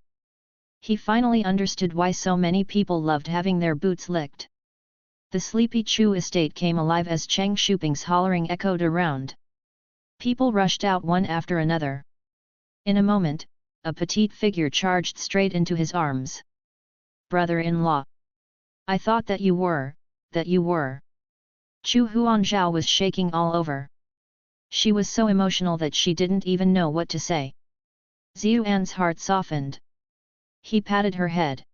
A: He finally understood why so many people loved having their boots licked. The sleepy Chu estate came alive as Cheng Shuping's hollering echoed around. People rushed out one after another. In a moment, a petite figure charged straight into his arms. Brother-in-law! I thought that you were. Chu Huanzhao was shaking all over. She was so emotional that she didn't even know what to say. Ziyuan's heart softened. He patted her head.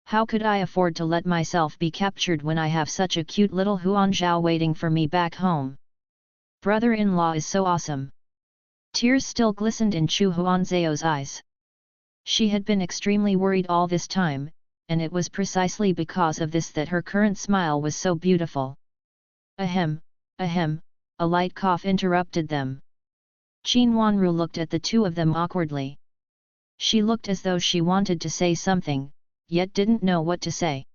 A: How could I afford to let myself be captured when I have such a cute little Huanzhao waiting for me back home? Brother-in-law is so awesome. Tears still glistened in Chu Huanzhao's eyes. She had been extremely worried all this time, and it was precisely because of this that her current smile was so beautiful. Ahem, a light cough interrupted them. Qin Wanru looked at the two of them awkwardly. She looked as though she wanted to say something, yet didn't know what to say.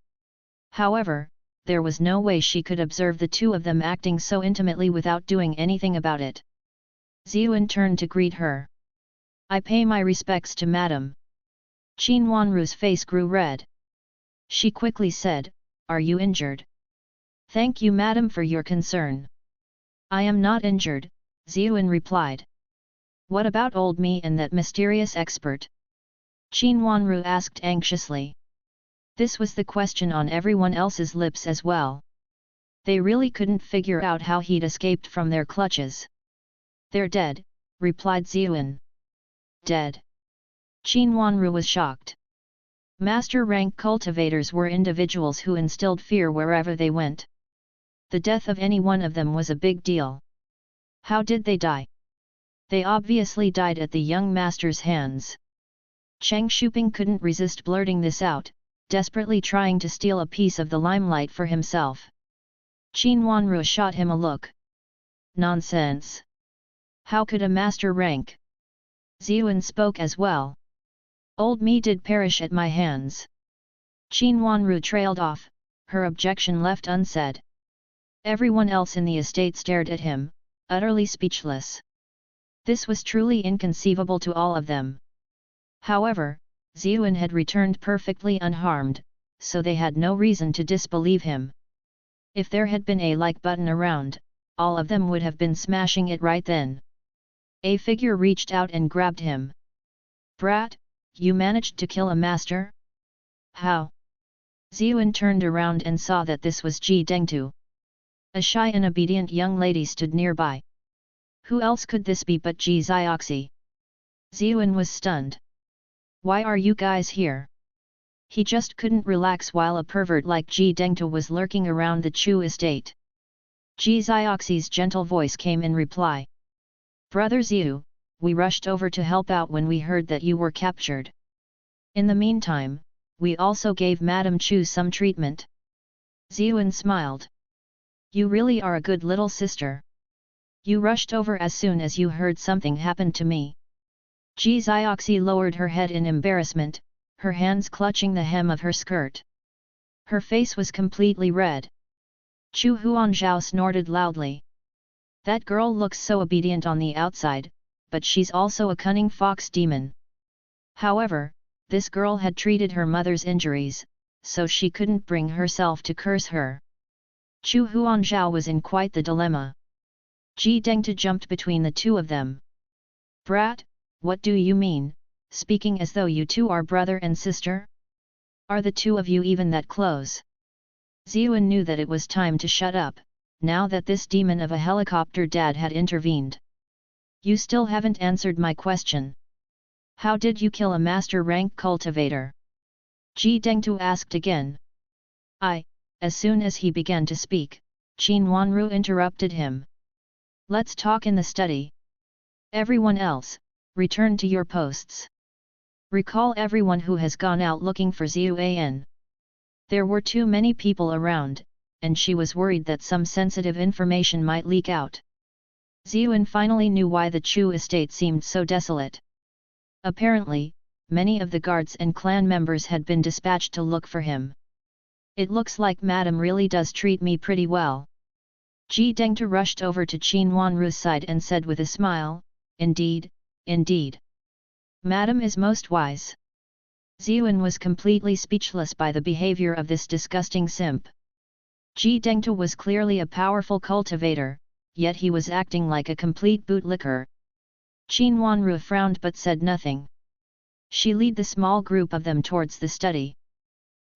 A: However, there was no way she could observe the two of them acting so intimately without doing anything about it. Ziyuan turned to greet her. I pay my respects to madam. Qin Wanru's face grew red. She quickly said, Are you injured? Thank you madam for your concern. I am not injured, Ziyuan replied. What about old me and that mysterious expert? Qin Wanru asked anxiously. This was the question on everyone else's lips as well. They really couldn't figure out how he'd escaped from their clutches. They're dead, replied Ziyuan. Dead? Qin Wanru was shocked. Master rank cultivators were individuals who instilled fear wherever they went. The death of any one of them was a big deal. How did they die? They obviously died at the young master's hands. Cheng Shuping couldn't resist blurting this out, desperately trying to steal a piece of the limelight for himself. Qin Wanru shot him a look. Nonsense! How could a master rank? Ziyuan spoke as well. Old me did perish at my hands. Qin Wanru trailed off, her objection left unsaid. Everyone else in the estate stared at him, utterly speechless. This was truly inconceivable to all of them. However, Ziyuan had returned perfectly unharmed, so they had no reason to disbelieve him. If there had been a like button around, all of them would have been smashing it right then. A figure reached out and grabbed him. Brat, you managed to kill a master? How? Ziyuan turned around and saw that this was Ji Dengtu. A shy and obedient young lady stood nearby. Who else could this be but Ji Zioxi? Ziyuan was stunned. Why are you guys here? He just couldn't relax while a pervert like Ji Dengtu was lurking around the Chu estate. Ji Zioxi's gentle voice came in reply. Brother Ziyu, we rushed over to help out when we heard that you were captured. In the meantime, we also gave Madame Chu some treatment. Ziyuan smiled. You really are a good little sister. You rushed over as soon as you heard something happened to me. Ji Zioxi lowered her head in embarrassment, her hands clutching the hem of her skirt. Her face was completely red. Chu Huanzhao snorted loudly. That girl looks so obedient on the outside, but she's also a cunning fox demon. However, this girl had treated her mother's injuries, so she couldn't bring herself to curse her. Chu Huanzhao was in quite the dilemma. Ji Dengtu jumped between the two of them. Brat, what do you mean, speaking as though you two are brother and sister? Are the two of you even that close? Ziyuan knew that it was time to shut up, now that this demon of a helicopter dad had intervened. You still haven't answered my question. How did you kill a master rank cultivator? Ji Dengtu asked again. As soon as he began to speak, Qin Wanru interrupted him. Let's talk in the study. Everyone else, return to your posts. Recall everyone who has gone out looking for Ziyuan. There were too many people around, and she was worried that some sensitive information might leak out. Ziyuan finally knew why the Chu estate seemed so desolate. Apparently, many of the guards and clan members had been dispatched to look for him. It looks like Madam really does treat me pretty well. Ji Dengtu rushed over to Qin Wanru's side and said with a smile, Indeed, indeed. Madam is most wise. Ziyuan was completely speechless by the behavior of this disgusting simp. Ji Dengtu was clearly a powerful cultivator, yet he was acting like a complete bootlicker. Qin Wanru frowned but said nothing. She led the small group of them towards the study.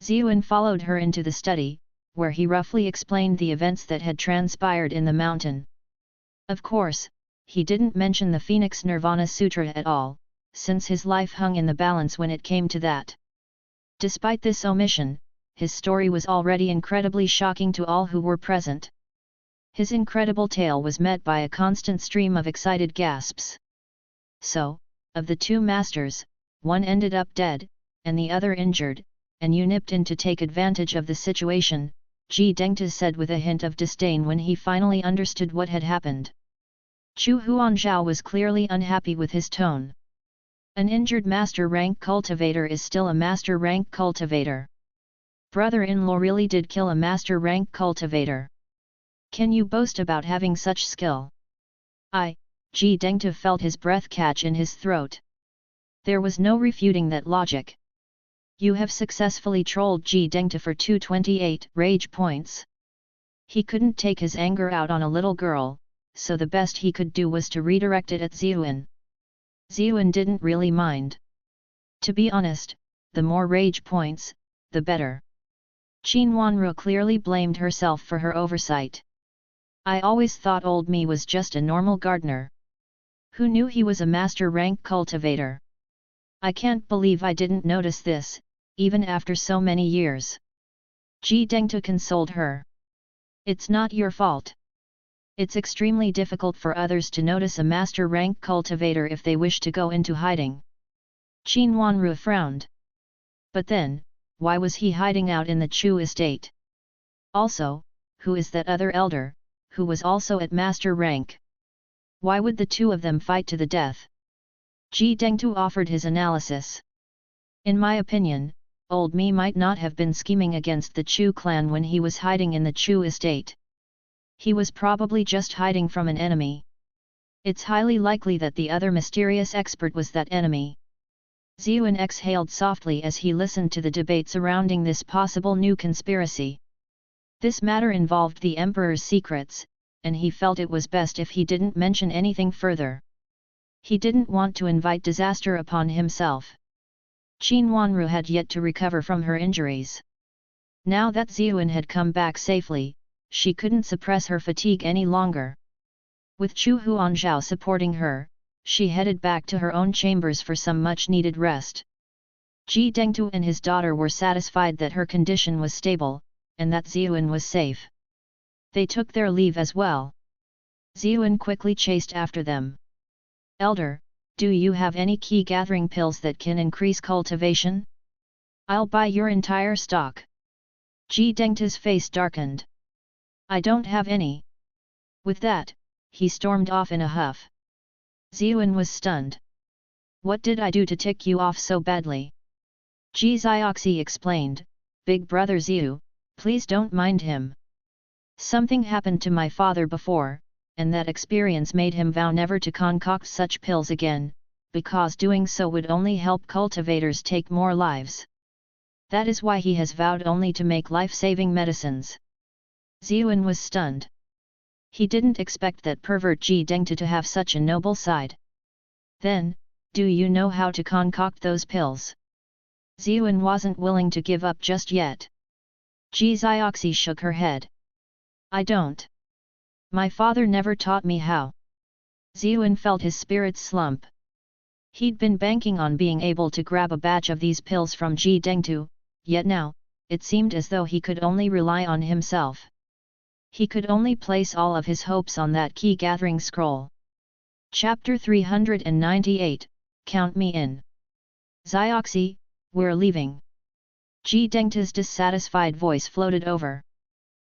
A: Ziyuan followed her into the study, where he roughly explained the events that had transpired in the mountain. Of course, he didn't mention the Phoenix Nirvana Sutra at all, since his life hung in the balance when it came to that. Despite this omission, his story was already incredibly shocking to all who were present. His incredible tale was met by a constant stream of excited gasps. So, of the two masters, one ended up dead, and the other injured, and you nipped in to take advantage of the situation, Ji Dengtu said with a hint of disdain when he finally understood what had happened. Chu Huanzhao was clearly unhappy with his tone. An injured master rank cultivator is still a master rank cultivator. Brother-in-law really did kill a master rank cultivator. Can you boast about having such skill? Ji Dengtu felt his breath catch in his throat. There was no refuting that logic. You have successfully trolled Ji Dengtu for 228 rage points. He couldn't take his anger out on a little girl, so the best he could do was to redirect it at Ziyuan. Ziyuan didn't really mind. To be honest, the more rage points, the better. Qin Wanru clearly blamed herself for her oversight. I always thought old me was just a normal gardener. Who knew he was a master rank cultivator? I can't believe I didn't notice this, even after so many years. Ji Dengtu consoled her. It's not your fault. It's extremely difficult for others to notice a master rank cultivator if they wish to go into hiding. Qin Wanru frowned. But then, why was he hiding out in the Chu estate? Also, who is that other elder, who was also at master rank? Why would the two of them fight to the death? Ji Dengtu offered his analysis. In my opinion, old me might not have been scheming against the Chu clan when he was hiding in the Chu estate. He was probably just hiding from an enemy. It's highly likely that the other mysterious expert was that enemy. Ziyuan exhaled softly as he listened to the debate surrounding this possible new conspiracy. This matter involved the Emperor's secrets, and he felt it was best if he didn't mention anything further. He didn't want to invite disaster upon himself. Qin Wanru had yet to recover from her injuries. Now that Ziyuan had come back safely, she couldn't suppress her fatigue any longer. With Chu Huanzhao supporting her, she headed back to her own chambers for some much-needed rest. Ji Dengtu and his daughter were satisfied that her condition was stable, and that Ziyuan was safe. They took their leave as well. Ziyuan quickly chased after them. Elder, do you have any key gathering pills that can increase cultivation? I'll buy your entire stock. Ji Dengtu's face darkened. I don't have any. With that, he stormed off in a huff. Ziyuan was stunned. What did I do to tick you off so badly? Ji Zioxi explained, Big brother Ziyu, please don't mind him. Something happened to my father before, and that experience made him vow never to concoct such pills again, because doing so would only help cultivators take more lives. That is why he has vowed only to make life-saving medicines. Ziyuan was stunned. He didn't expect that pervert Ji Dengtu to have such a noble side. Then, do you know how to concoct those pills? Ziyuan wasn't willing to give up just yet. Ji Zioxi shook her head. I don't. My father never taught me how. Ziyuan felt his spirits slump. He'd been banking on being able to grab a batch of these pills from Ji Dengtu, yet now, it seemed as though he could only rely on himself. He could only place all of his hopes on that key gathering scroll. Chapter 398, Count Me In. Zioxi, we're leaving. Ji Dengtu's dissatisfied voice floated over.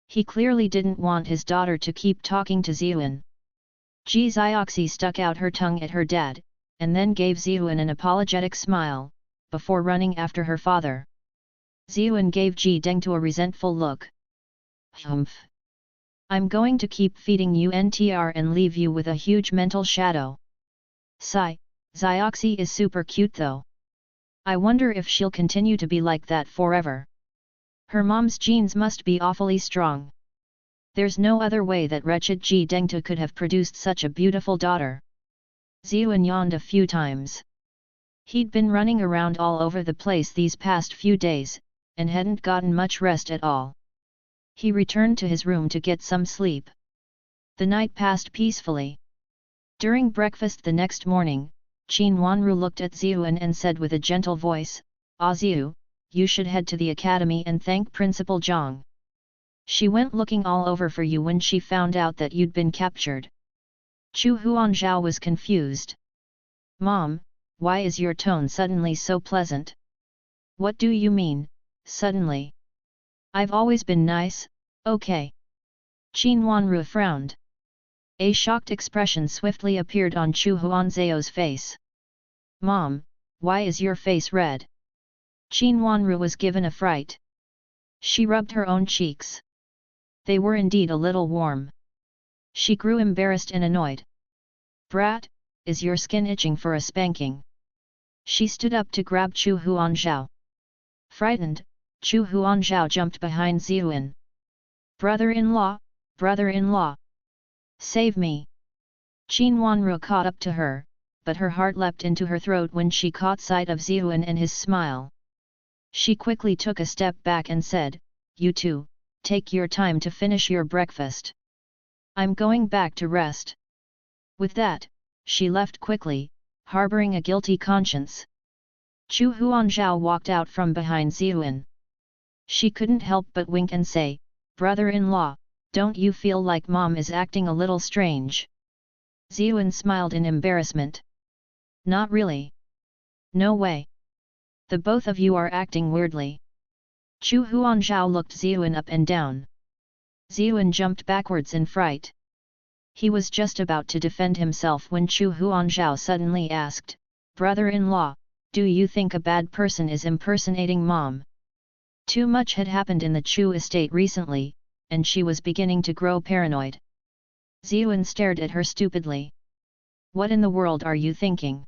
A: He clearly didn't want his daughter to keep talking to Ziyuan. Ji Zioxi stuck out her tongue at her dad, and then gave Ziyuan an apologetic smile, before running after her father. Ziyuan gave Ji Dengtu a resentful look. Humph! I'm going to keep feeding you NTR and leave you with a huge mental shadow. Sigh, Zioxi is super cute though. I wonder if she'll continue to be like that forever. Her mom's genes must be awfully strong. There's no other way that wretched Ji Dengtu could have produced such a beautiful daughter. Ziyuan yawned a few times. He'd been running around all over the place these past few days, and hadn't gotten much rest at all. He returned to his room to get some sleep. The night passed peacefully. During breakfast the next morning, Qin Wanru looked at Ziyuan and said with a gentle voice, "Ah Ziyu, you should head to the academy and thank Principal Zhang. She went looking all over for you when she found out that you'd been captured." Chu Huanzhao was confused. "Mom, why is your tone suddenly so pleasant?" "What do you mean, suddenly? I've always been nice, okay." Qin Wanru frowned. A shocked expression swiftly appeared on Chu Huanzhao's face. "Mom, why is your face red?" Qin Wanru was given a fright. She rubbed her own cheeks. They were indeed a little warm. She grew embarrassed and annoyed. "Brat, is your skin itching for a spanking?" She stood up to grab Chu Huanzhao. Frightened, Chu Huanzhao jumped behind Ziyuan. "Brother-in-law, brother-in-law! Save me!" Qin Wanru caught up to her, but her heart leapt into her throat when she caught sight of Ziyuan and his smile. She quickly took a step back and said, "You two, take your time to finish your breakfast. I'm going back to rest." With that, she left quickly, harboring a guilty conscience. Chu Huanzhao walked out from behind Ziyuan. She couldn't help but wink and say, "Brother-in-law, don't you feel like Mom is acting a little strange?" Ziyuan smiled in embarrassment. "Not really. No way. The both of you are acting weirdly." Chu Huanzhao looked Ziyuan up and down. Ziyuan jumped backwards in fright. He was just about to defend himself when Chu Huanzhao suddenly asked, "Brother-in-law, do you think a bad person is impersonating Mom?" Too much had happened in the Chu estate recently, and she was beginning to grow paranoid. Ziyuan stared at her stupidly. "What in the world are you thinking?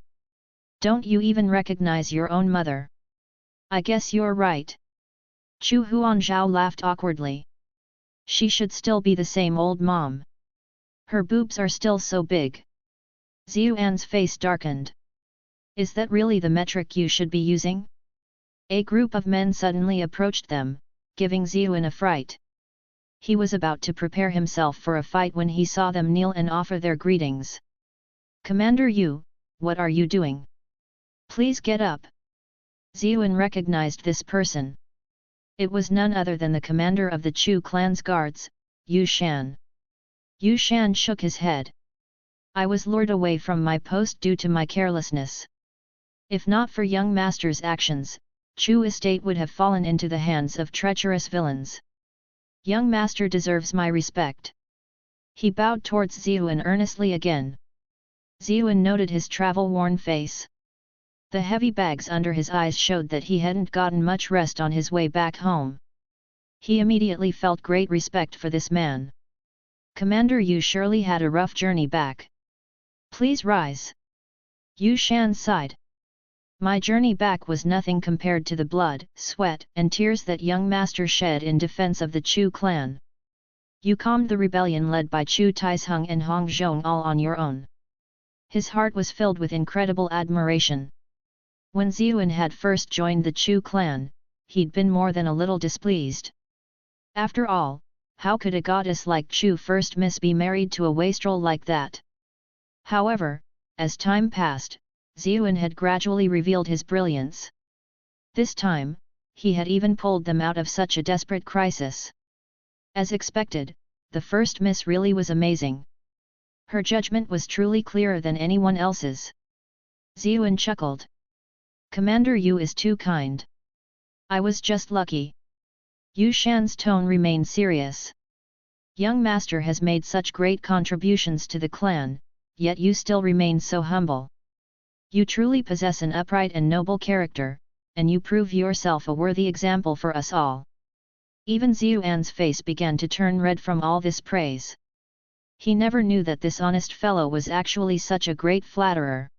A: Don't you even recognize your own mother?" "I guess you're right." Chu Huanzhao laughed awkwardly. "She should still be the same old mom. Her boobs are still so big." Ziyuan's face darkened. "Is that really the metric you should be using?" A group of men suddenly approached them, giving Ziyuan a fright. He was about to prepare himself for a fight when he saw them kneel and offer their greetings. "Commander Yu, what are you doing? Please get up." Ziyuan recognized this person. It was none other than the commander of the Chu clan's guards, Yu Shan. Yu Shan shook his head. "I was lured away from my post due to my carelessness. If not for young master's actions, Chu estate would have fallen into the hands of treacherous villains. Young master deserves my respect." He bowed towards Ziyuan earnestly again. Ziyuan noted his travel-worn face. The heavy bags under his eyes showed that he hadn't gotten much rest on his way back home. He immediately felt great respect for this man. "Commander Yu surely had a rough journey back. Please rise." Yu Shan sighed. "My journey back was nothing compared to the blood, sweat and tears that young master shed in defense of the Chu clan. You calmed the rebellion led by Chu Taizheng and Hong Zhong all on your own." His heart was filled with incredible admiration. When Ziyuan had first joined the Chu clan, he'd been more than a little displeased. After all, how could a goddess like Chu First Miss be married to a wastrel like that? However, as time passed, Ziyuan had gradually revealed his brilliance. This time, he had even pulled them out of such a desperate crisis. As expected, the First Miss really was amazing. Her judgment was truly clearer than anyone else's. Ziyuan chuckled. Commander Yu is too kind. I was just lucky. Yu Shan's tone remained serious. Young master has made such great contributions to the clan, yet you still remain so humble. You truly possess an upright and noble character, and you prove yourself a worthy example for us all. Even Ziyuan's face began to turn red from all this praise. He never knew that this honest fellow was actually such a great flatterer.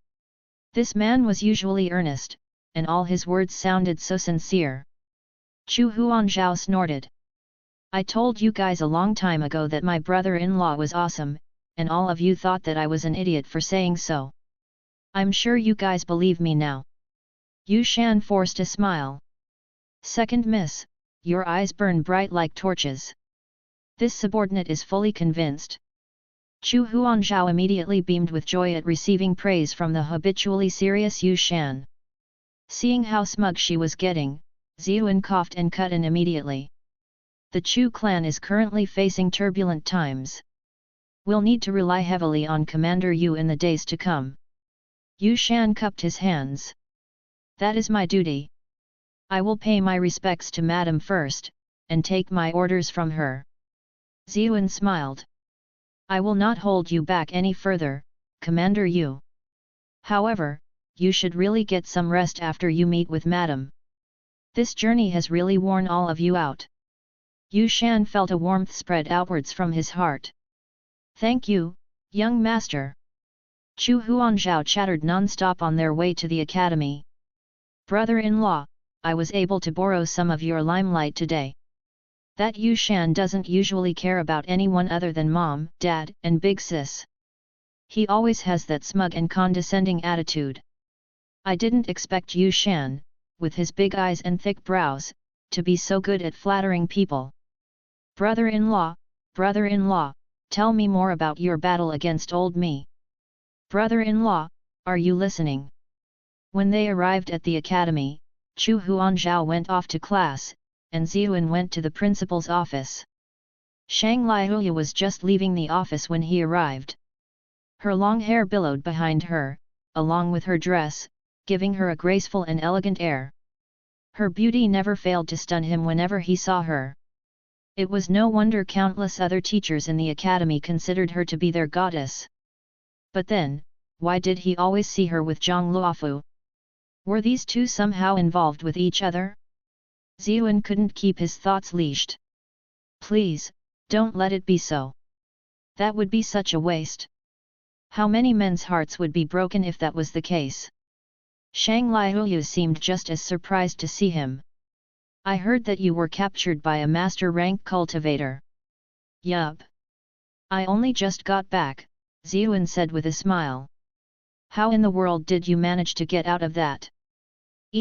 A: This man was usually earnest, and all his words sounded so sincere. Chu Huanzhao snorted. I told you guys a long time ago that my brother-in-law was awesome, and all of you thought that I was an idiot for saying so. I'm sure you guys believe me now. Yu Shan forced a smile. Second Miss, your eyes burn bright like torches. This subordinate is fully convinced. Chu Huanzhao immediately beamed with joy at receiving praise from the habitually serious Yu Shan. Seeing how smug she was getting, Ziyuan coughed and cut in immediately. The Chu clan is currently facing turbulent times. We'll need to rely heavily on Commander Yu in the days to come. Yu Shan cupped his hands. That is my duty. I will pay my respects to Madam first, and take my orders from her. Ziyuan smiled. I will not hold you back any further, Commander Yu. However, you should really get some rest after you meet with Madam. This journey has really worn all of you out. Yu Shan felt a warmth spread outwards from his heart. Thank you, young master. Chu Huanzhao chattered non-stop on their way to the academy. Brother-in-law, I was able to borrow some of your limelight today. That Yu Shan doesn't usually care about anyone other than mom, dad, and big sis. He always has that smug and condescending attitude. I didn't expect Yu Shan, with his big eyes and thick brows, to be so good at flattering people. Brother-in-law, tell me more about your battle against old me. Brother-in-law, are you listening? When they arrived at the academy, Chu Huanzhao went off to class, and Ziyuan went to the principal's office. Shang Liuya was just leaving the office when he arrived. Her long hair billowed behind her, along with her dress, giving her a graceful and elegant air. Her beauty never failed to stun him whenever he saw her. It was no wonder countless other teachers in the academy considered her to be their goddess. But then, why did he always see her with Zhang Luofu? Were these two somehow involved with each other? Ziyuan couldn't keep his thoughts leashed. Please, don't let it be so. That would be such a waste. How many men's hearts would be broken if that was the case? Shang Liuya seemed just as surprised to see him. I heard that you were captured by a master-rank cultivator. Yup. I only just got back, Ziyuan said with a smile. How in the world did you manage to get out of that?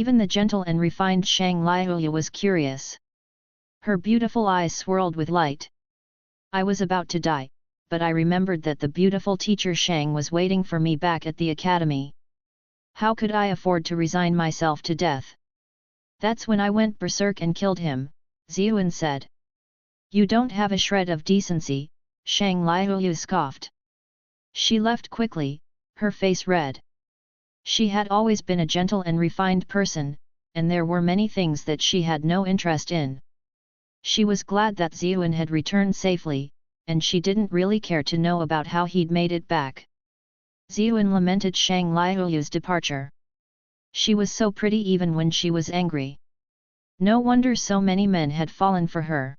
A: Even the gentle and refined Shang Liuya was curious. Her beautiful eyes swirled with light. I was about to die, but I remembered that the beautiful teacher Shang was waiting for me back at the academy. How could I afford to resign myself to death? That's when I went berserk and killed him, Ziyuan said. You don't have a shred of decency, Shang Liuya scoffed. She left quickly, her face red. She had always been a gentle and refined person, and there were many things that she had no interest in. She was glad that Ziyuan had returned safely, and she didn't really care to know about how he'd made it back. Ziyuan lamented Shang Liuya's departure. She was so pretty even when she was angry. No wonder so many men had fallen for her.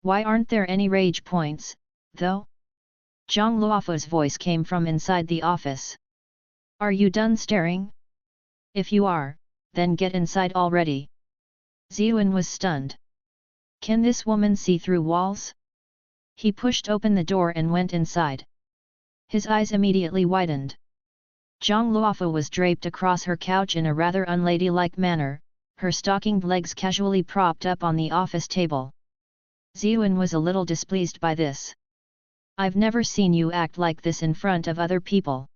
A: Why aren't there any rage points, though? Zhang Luofu's voice came from inside the office. Are you done staring? If you are, then get inside already. Ziyuan was stunned. Can this woman see through walls? He pushed open the door and went inside. His eyes immediately widened. Zhang Luofu was draped across her couch in a rather unladylike manner, her stockinged legs casually propped up on the office table. Ziyuan was a little displeased by this. I've never seen you act like this in front of other people.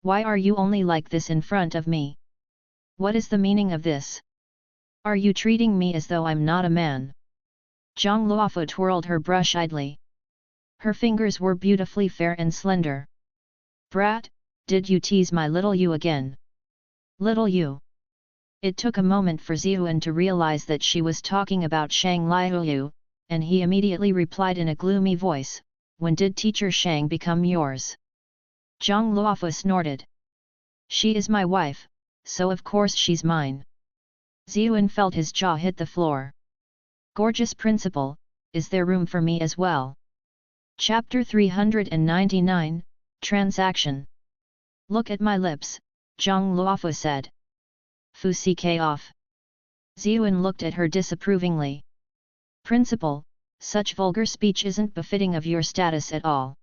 A: Why are you only like this in front of me? What is the meaning of this? Are you treating me as though I'm not a man? Zhang Luofu twirled her brush idly. Her fingers were beautifully fair and slender. Brat, did you tease my little you again? Little you. It took a moment for Ziyuan to realize that she was talking about Shang Liuyu, and he immediately replied in a gloomy voice, when did teacher Shang become yours? Zhang Luofu snorted. She is my wife, so of course she's mine. Ziyuan felt his jaw hit the floor. Gorgeous principal, is there room for me as well? Chapter 399, Transaction. Look at my lips, Zhang Luofu said. Fu ck off. Ziyuan looked at her disapprovingly. Principal, such vulgar speech isn't befitting of your status at all.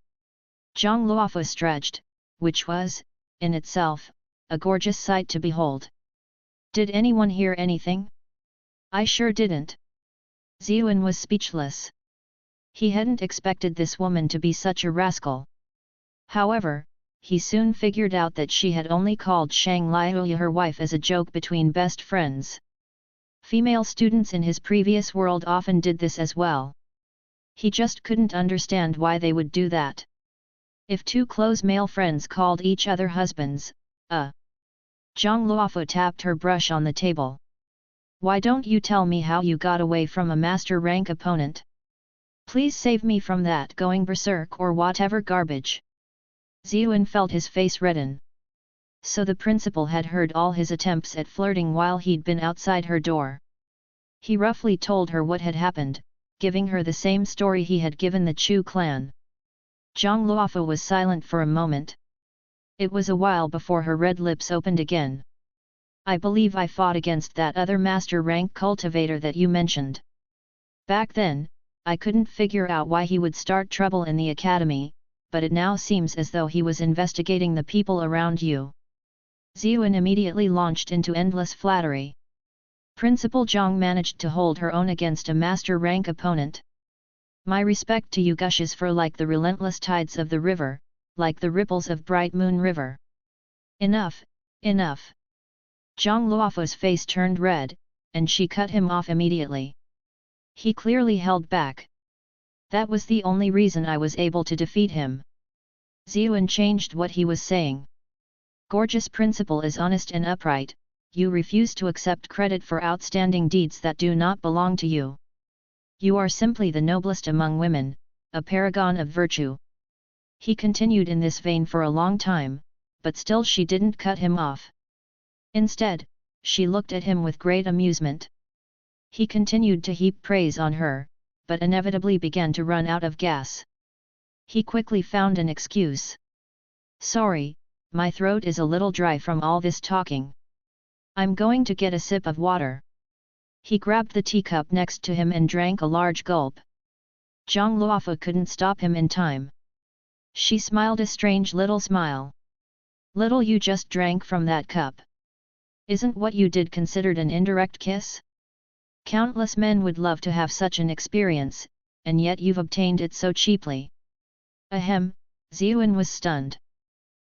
A: Zhang Luofu stretched, which was, in itself, a gorgeous sight to behold. Did anyone hear anything? I sure didn't. Ziyuan was speechless. He hadn't expected this woman to be such a rascal. However, he soon figured out that she had only called Shang Liuyu her wife as a joke between best friends. Female students in his previous world often did this as well. He just couldn't understand why they would do that. If two close male friends called each other husbands, Zhang Luofu tapped her brush on the table. Why don't you tell me how you got away from a master rank opponent? Please save me from that going berserk or whatever garbage. Ziyuan felt his face redden. So the principal had heard all his attempts at flirting while he'd been outside her door. He roughly told her what had happened, giving her the same story he had given the Chu clan. Zhang Luofu was silent for a moment. It was a while before her red lips opened again. I believe I fought against that other master rank cultivator that you mentioned. Back then, I couldn't figure out why he would start trouble in the academy, but it now seems as though he was investigating the people around you. Ziyuan immediately launched into endless flattery. Principal Zhang managed to hold her own against a master rank opponent. My respect to you gushes for like the relentless tides of the river, like the ripples of Bright Moon River. Enough, enough. Zhang Luofu's face turned red, and she cut him off immediately. He clearly held back. That was the only reason I was able to defeat him. Ziyuan changed what he was saying. Gorgeous principal is honest and upright, you refuse to accept credit for outstanding deeds that do not belong to you. You are simply the noblest among women, a paragon of virtue. He continued in this vein for a long time, but still she didn't cut him off. Instead, she looked at him with great amusement. He continued to heap praise on her, but inevitably began to run out of gas. He quickly found an excuse. Sorry, my throat is a little dry from all this talking. I'm going to get a sip of water. He grabbed the teacup next to him and drank a large gulp. Zhang Luofu couldn't stop him in time. She smiled a strange little smile. Little you just drank from that cup. Isn't what you did considered an indirect kiss? Countless men would love to have such an experience, and yet you've obtained it so cheaply. Ahem, Ziyuan was stunned.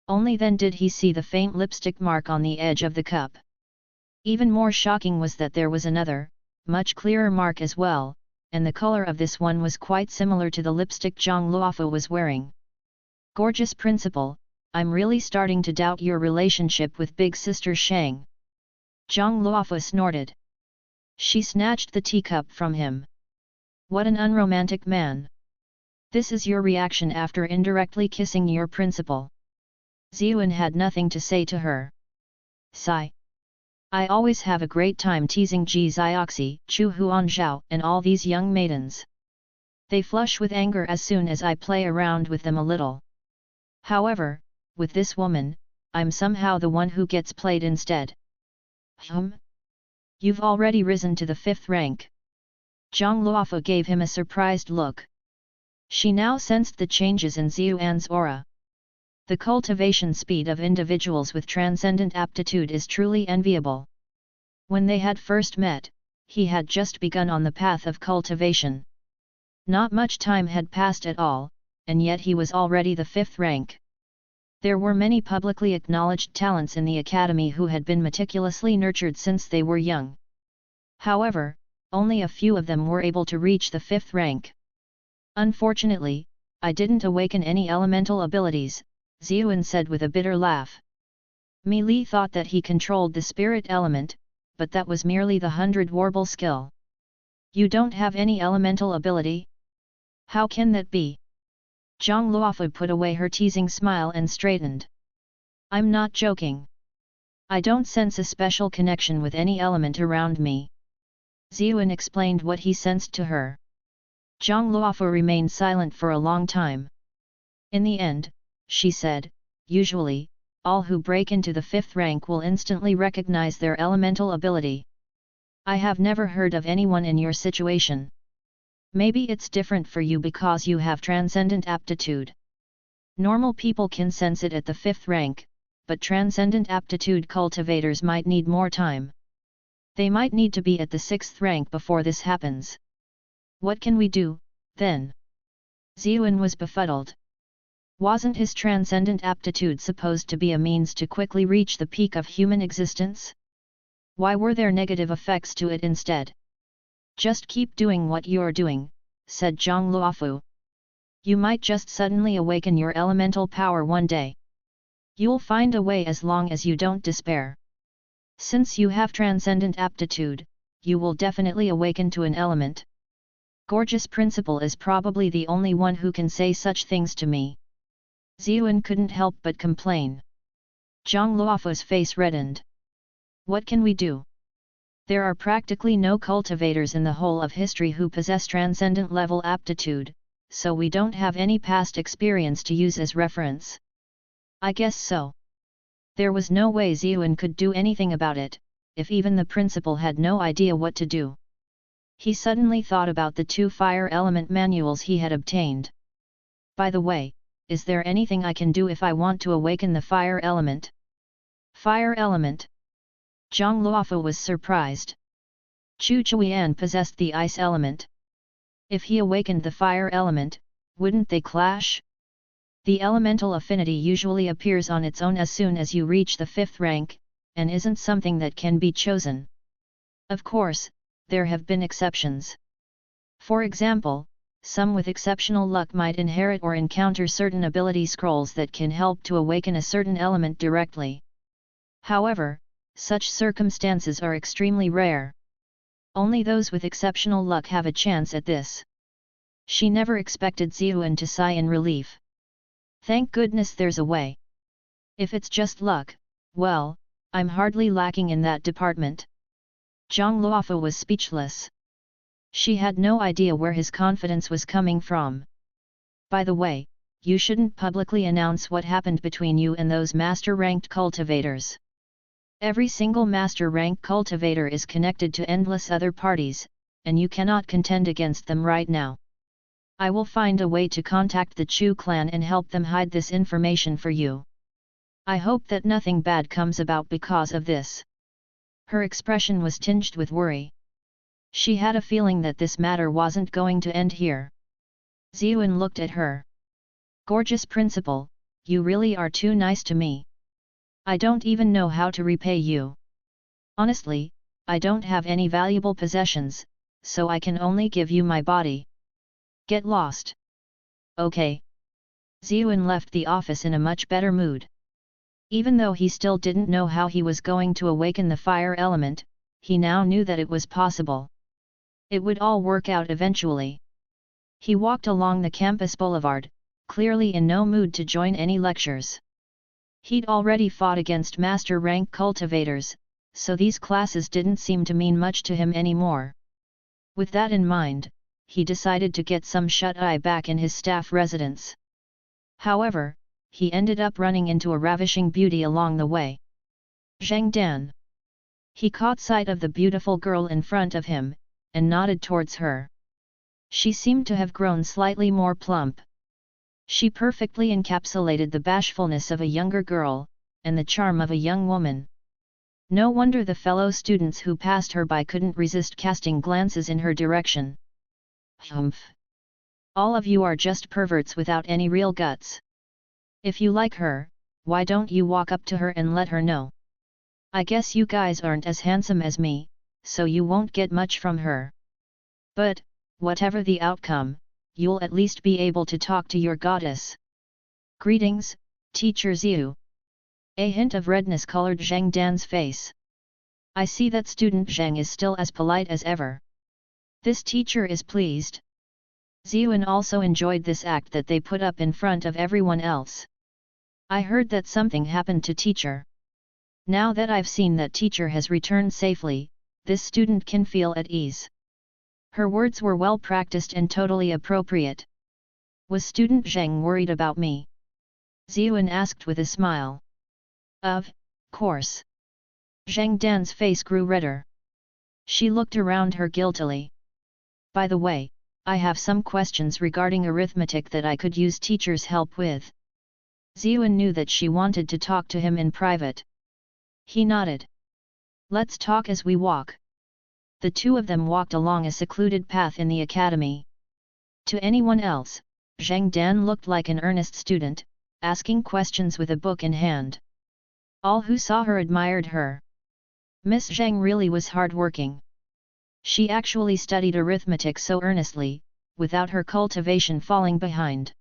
A: Only then did he see the faint lipstick mark on the edge of the cup. Even more shocking was that there was another, much clearer mark as well, and the color of this one was quite similar to the lipstick Zhang Luofu was wearing. Gorgeous principal, I'm really starting to doubt your relationship with big sister Shang. Zhang Luofu snorted. She snatched the teacup from him. What an unromantic man. This is your reaction after indirectly kissing your principal. Ziyuan had nothing to say to her. Sigh. I always have a great time teasing Ji Zioxi, Chu Huanzhao and all these young maidens. They flush with anger as soon as I play around with them a little. However, with this woman, I'm somehow the one who gets played instead. You've already risen to the 5th rank. Zhang Luofu gave him a surprised look. She now sensed the changes in Ziyuan's aura. The cultivation speed of individuals with transcendent aptitude is truly enviable. When they had first met, he had just begun on the path of cultivation. Not much time had passed at all, and yet he was already the 5th rank. There were many publicly acknowledged talents in the academy who had been meticulously nurtured since they were young. However, only a few of them were able to reach the 5th rank. Unfortunately, I didn't awaken any elemental abilities, Ziyuan said with a bitter laugh. Mi Li thought that he controlled the spirit element, but that was merely the 100 warble skill. You don't have any elemental ability? How can that be? Zhang Luofu put away her teasing smile and straightened. I'm not joking. I don't sense a special connection with any element around me. Ziyuan explained what he sensed to her. Zhang Luofu remained silent for a long time. In the end, she said, usually, all who break into the 5th rank will instantly recognize their elemental ability. I have never heard of anyone in your situation. Maybe it's different for you because you have transcendent aptitude. Normal people can sense it at the 5th rank, but transcendent aptitude cultivators might need more time. They might need to be at the 6th rank before this happens. What can we do, then? Ziyuan was befuddled. Wasn't his transcendent aptitude supposed to be a means to quickly reach the peak of human existence? Why were there negative effects to it instead? Just keep doing what you're doing, said Zhang Luofu. You might just suddenly awaken your elemental power one day. You'll find a way as long as you don't despair. Since you have transcendent aptitude, you will definitely awaken to an element. Gorgeous Principal is probably the only one who can say such things to me. Ziyuan couldn't help but complain. Zhang Luofu's face reddened. What can we do? There are practically no cultivators in the whole of history who possess transcendent level aptitude, so we don't have any past experience to use as reference. I guess so. There was no way Ziyuan could do anything about it, if even the principal had no idea what to do. He suddenly thought about the 2 fire element manuals he had obtained. By the way, is there anything I can do if I want to awaken the fire element? Fire element? Zhang Luofu was surprised. Chu Chuyan possessed the ice element. If he awakened the fire element, wouldn't they clash? The elemental affinity usually appears on its own as soon as you reach the 5th rank, and isn't something that can be chosen. Of course, there have been exceptions. For example, some with exceptional luck might inherit or encounter certain ability scrolls that can help to awaken a certain element directly. However, such circumstances are extremely rare. Only those with exceptional luck have a chance at this. She never expected Ziyuan to sigh in relief. Thank goodness there's a way. If it's just luck, well, I'm hardly lacking in that department. Zhang Luofu was speechless. She had no idea where his confidence was coming from. By the way, you shouldn't publicly announce what happened between you and those master-ranked cultivators. Every single master-rank cultivator is connected to endless other parties, and you cannot contend against them right now. I will find a way to contact the Chu clan and help them hide this information for you. I hope that nothing bad comes about because of this. Her expression was tinged with worry. She had a feeling that this matter wasn't going to end here. Ziyuan looked at her. Gorgeous Principal, you really are too nice to me. I don't even know how to repay you. Honestly, I don't have any valuable possessions, so I can only give you my body. Get lost. Okay. Ziyuan left the office in a much better mood. Even though he still didn't know how he was going to awaken the fire element, he now knew that it was possible. It would all work out eventually. He walked along the campus boulevard, clearly in no mood to join any lectures. He'd already fought against master-rank cultivators, so these classes didn't seem to mean much to him anymore. With that in mind, he decided to get some shut-eye back in his staff residence. However, he ended up running into a ravishing beauty along the way. Zhang Dan. He caught sight of the beautiful girl in front of him, and nodded towards her. She seemed to have grown slightly more plump. She perfectly encapsulated the bashfulness of a younger girl, and the charm of a young woman. No wonder the fellow students who passed her by couldn't resist casting glances in her direction. Humph! All of you are just perverts without any real guts. If you like her, why don't you walk up to her and let her know? I guess you guys aren't as handsome as me, so you won't get much from her. But, whatever the outcome, you'll at least be able to talk to your goddess. Greetings, Teacher Ziu. A hint of redness colored Zhang Dan's face. I see that student Zhang is still as polite as ever. This teacher is pleased. Ziyuan also enjoyed this act that they put up in front of everyone else. I heard that something happened to teacher. Now that I've seen that teacher has returned safely, this student can feel at ease. Her words were well practiced and totally appropriate. Was student Zhang worried about me? Ziyuan asked with a smile. Of course. Zhang Dan's face grew redder. She looked around her guiltily. By the way, I have some questions regarding arithmetic that I could use teacher's help with. Ziyuan knew that she wanted to talk to him in private. He nodded. Let's talk as we walk. The two of them walked along a secluded path in the academy. To anyone else, Zhang Dan looked like an earnest student, asking questions with a book in hand. All who saw her admired her. Miss Zhang really was hard-working. She actually studied arithmetic so earnestly, without her cultivation falling behind.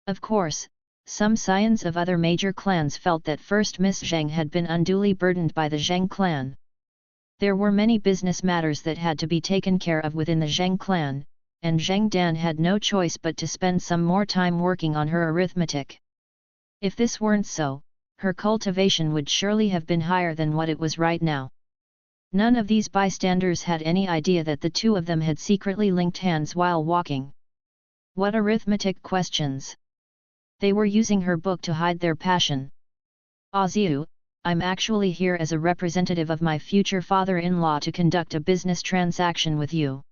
A: Of course, some scions of other major clans felt that first Miss Zhang had been unduly burdened by the Zhang clan. There were many business matters that had to be taken care of within the Zhang clan, and Zhang Dan had no choice but to spend some more time working on her arithmetic. If this weren't so, her cultivation would surely have been higher than what it was right now. None of these bystanders had any idea that the two of them had secretly linked hands while walking. What arithmetic questions? They were using her book to hide their passion. Ziyu, I'm actually here as a representative of my future father-in-law to conduct a business transaction with you.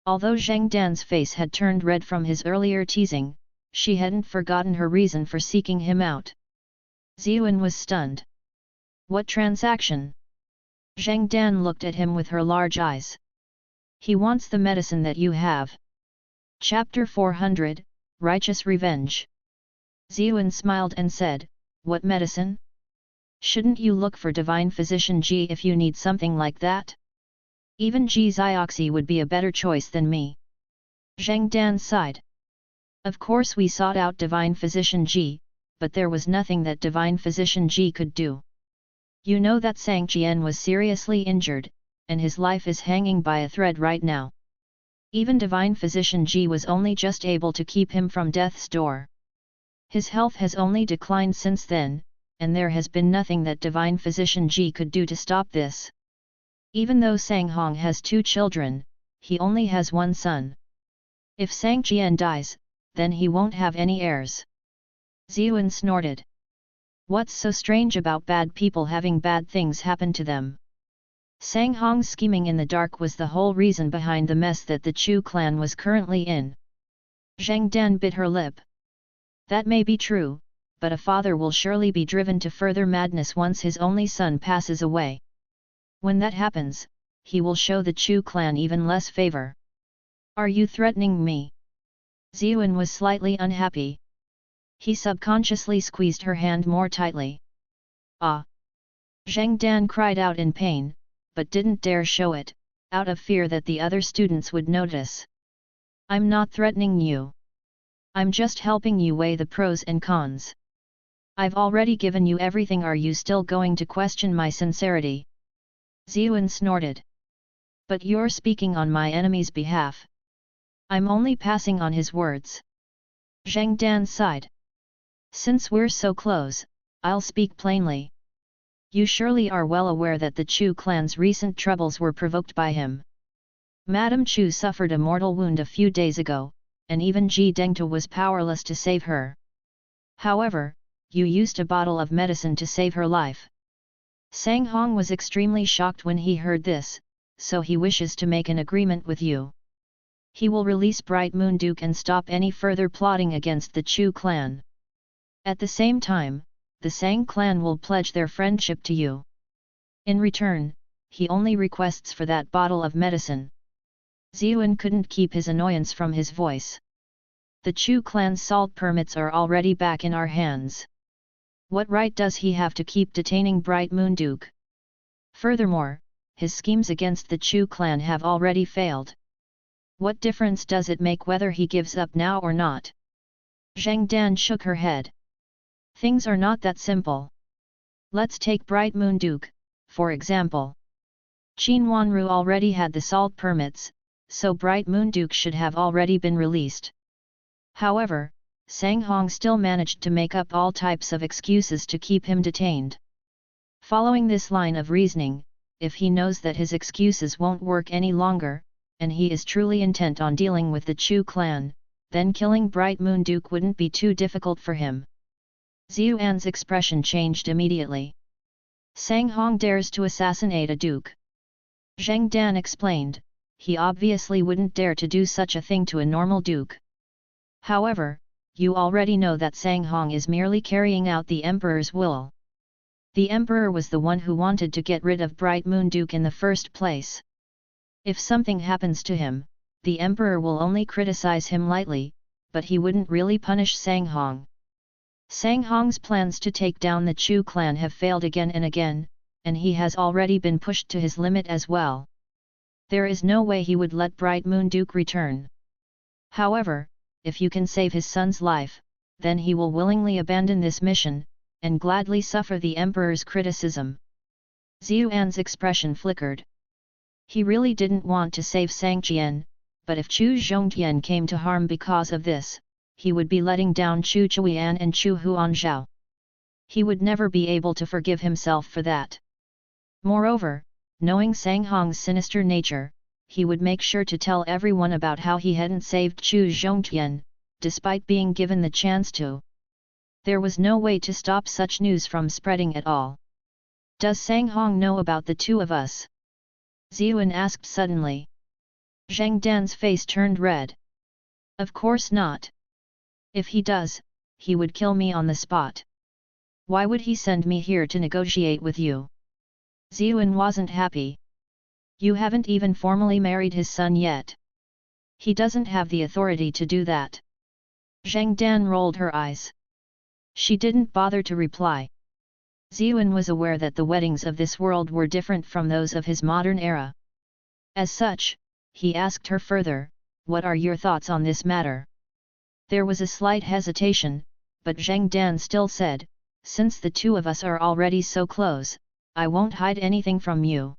A: Although Zhang Dan's face had turned red from his earlier teasing, she hadn't forgotten her reason for seeking him out. Ziyuan was stunned. What transaction? Zhang Dan looked at him with her large eyes. He wants the medicine that you have. Chapter 400, Righteous Revenge. Ziyuan smiled and said, What medicine? Shouldn't you look for Divine Physician Ji if you need something like that? Even Ji Zioxi would be a better choice than me. Zhang Dan sighed. Of course we sought out Divine Physician Ji, but there was nothing that Divine Physician Ji could do. You know that Sang Qian was seriously injured, and his life is hanging by a thread right now. Even Divine Physician Ji was only just able to keep him from death's door. His health has only declined since then, and there has been nothing that Divine Physician Ji could do to stop this. Even though Sang Hong has 2 children, he only has 1 son. If Sang Qian dies, then he won't have any heirs. Ziyuan snorted. What's so strange about bad people having bad things happen to them? Sang Hong's scheming in the dark was the whole reason behind the mess that the Chu clan was currently in. Zhang Dan bit her lip. That may be true, but a father will surely be driven to further madness once his only son passes away. When that happens, he will show the Chu clan even less favor. Are you threatening me? Ziyuan was slightly unhappy. He subconsciously squeezed her hand more tightly. Ah! Zhang Dan cried out in pain, but didn't dare show it, out of fear that the other students would notice. I'm not threatening you. I'm just helping you weigh the pros and cons. I've already given you everything. Are you still going to question my sincerity? Ziyuan snorted. But you're speaking on my enemy's behalf. I'm only passing on his words. Zhang Dan sighed. Since we're so close, I'll speak plainly. You surely are well aware that the Chu clan's recent troubles were provoked by him. Madame Chu suffered a mortal wound a few days ago, and even Ji Dengta was powerless to save her. However, you used a bottle of medicine to save her life. Sang Hong was extremely shocked when he heard this, so he wishes to make an agreement with you. He will release Bright Moon Duke and stop any further plotting against the Chu clan. At the same time, the Sang clan will pledge their friendship to you. In return, he only requests for that bottle of medicine. Ziyuan couldn't keep his annoyance from his voice. The Chu clan's salt permits are already back in our hands. What right does he have to keep detaining Bright Moon Duke? Furthermore, his schemes against the Chu clan have already failed. What difference does it make whether he gives up now or not? Zheng Dan shook her head. Things are not that simple. Let's take Bright Moon Duke, for example. Qin Wanru already had the salt permits, so Bright Moon Duke should have already been released. However, Sang Hong still managed to make up all types of excuses to keep him detained. Following this line of reasoning, if he knows that his excuses won't work any longer, and he is truly intent on dealing with the Chu clan, then killing Bright Moon Duke wouldn't be too difficult for him. Ziyuan's expression changed immediately. Sang Hong dares to assassinate a duke. Zheng Dan explained, he obviously wouldn't dare to do such a thing to a normal duke. However, you already know that Sang Hong is merely carrying out the emperor's will. The emperor was the one who wanted to get rid of Bright Moon Duke in the first place. If something happens to him, the emperor will only criticize him lightly, but he wouldn't really punish Sang Hong. Sang Hong's plans to take down the Chu clan have failed again and again, and he has already been pushed to his limit as well. There is no way he would let Bright Moon Duke return. However, if you can save his son's life, then he will willingly abandon this mission, and gladly suffer the emperor's criticism. Ziyuan's expression flickered. He really didn't want to save Sang Qian, but if Chu Zhongtian came to harm because of this, he would be letting down Chu Chuyan and Chu Huanzhao. He would never be able to forgive himself for that. Moreover, knowing Sang Hong's sinister nature, he would make sure to tell everyone about how he hadn't saved Chu Zhongtian, despite being given the chance to. There was no way to stop such news from spreading at all. Does Sang Hong know about the two of us? Ziyuan asked suddenly. Zheng Dan's face turned red. Of course not. If he does, he would kill me on the spot. Why would he send me here to negotiate with you? Ziyuan wasn't happy. You haven't even formally married his son yet. He doesn't have the authority to do that. Zheng Dan rolled her eyes. She didn't bother to reply. Ziyuan was aware that the weddings of this world were different from those of his modern era. As such, he asked her further, "What are your thoughts on this matter?" There was a slight hesitation, but Zheng Dan still said, "Since the two of us are already so close, I won't hide anything from you.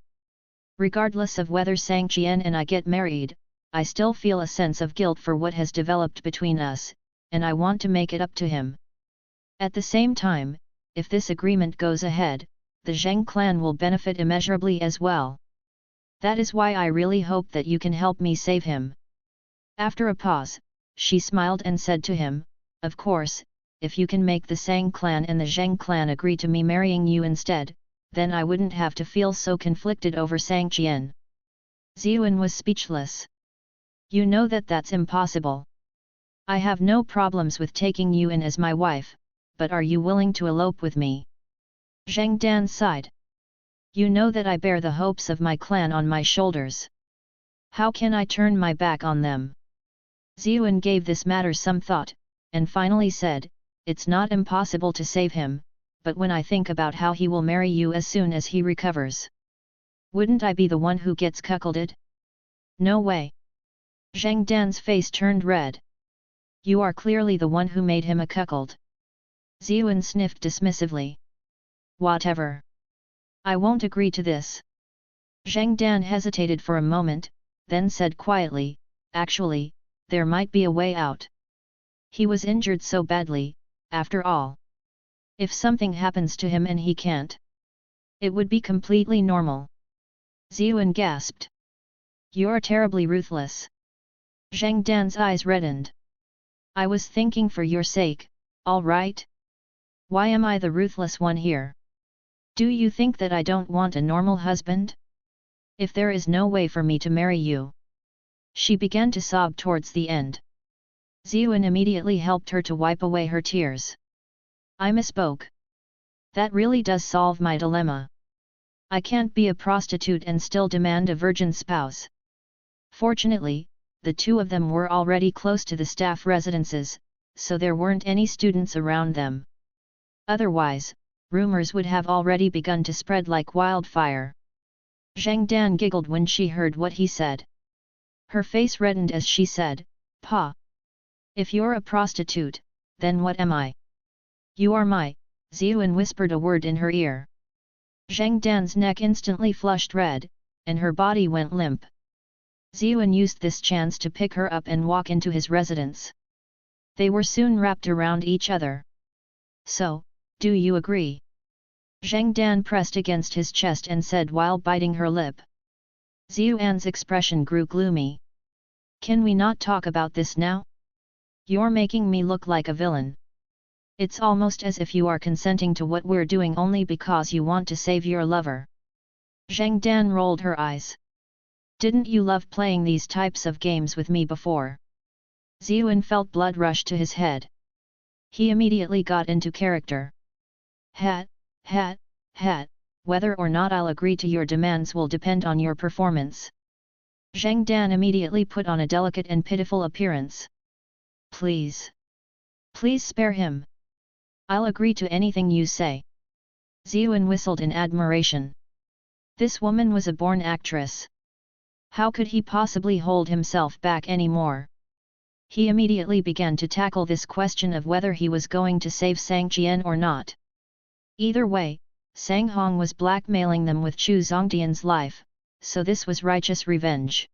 A: Regardless of whether Sang Qian and I get married, I still feel a sense of guilt for what has developed between us, and I want to make it up to him. At the same time, if this agreement goes ahead, the Zheng clan will benefit immeasurably as well. That is why I really hope that you can help me save him." After a pause, she smiled and said to him, "Of course, if you can make the Sang clan and the Zheng clan agree to me marrying you instead, then I wouldn't have to feel so conflicted over Sang Qian." Ziyuan was speechless. "You know that that's impossible. I have no problems with taking you in as my wife, but are you willing to elope with me?" Zheng Dan sighed. "You know that I bear the hopes of my clan on my shoulders. How can I turn my back on them?" Ziyuan gave this matter some thought, and finally said, "It's not impossible to save him, but when I think about how he will marry you as soon as he recovers, wouldn't I be the one who gets cuckolded? No way." Zheng Dan's face turned red. "You are clearly the one who made him a cuckold." Ziyuan sniffed dismissively. "Whatever. I won't agree to this." Zheng Dan hesitated for a moment, then said quietly, "Actually, there might be a way out. He was injured so badly, after all. If something happens to him and he can't, it would be completely normal." Ziyuan gasped. "You're terribly ruthless." Zheng Dan's eyes reddened. "I was thinking for your sake, all right? Why am I the ruthless one here? Do you think that I don't want a normal husband? If there is no way for me to marry you, She began to sob towards the end. Ziyuan immediately helped her to wipe away her tears. I misspoke. That really does solve my dilemma. I can't be a prostitute and still demand a virgin spouse. Fortunately, the two of them were already close to the staff residences, so there weren't any students around them. Otherwise, rumors would have already begun to spread like wildfire. Zhang Dan giggled when she heard what he said. Her face reddened as she said, Pa! If you're a prostitute, then what am I? You are my, Ziyuan whispered a word in her ear. Zhang Dan's neck instantly flushed red, and her body went limp. Ziyuan used this chance to pick her up and walk into his residence. They were soon wrapped around each other. So, do you agree? Zhang Dan pressed against his chest and said while biting her lip. Ziyuan's expression grew gloomy. Can we not talk about this now? You're making me look like a villain. It's almost as if you are consenting to what we're doing only because you want to save your lover. Zhang Dan rolled her eyes. Didn't you love playing these types of games with me before? Ziyuan felt blood rush to his head. He immediately got into character. Hat, whether or not I'll agree to your demands will depend on your performance. Zhang Dan immediately put on a delicate and pitiful appearance. Please spare him. I'll agree to anything you say. Ziyuan whistled in admiration. This woman was a born actress. How could he possibly hold himself back anymore? He immediately began to tackle this question of whether he was going to save Sang Jian or not. Either way, Sang Hong was blackmailing them with Chu Zongtian's life, so this was righteous revenge.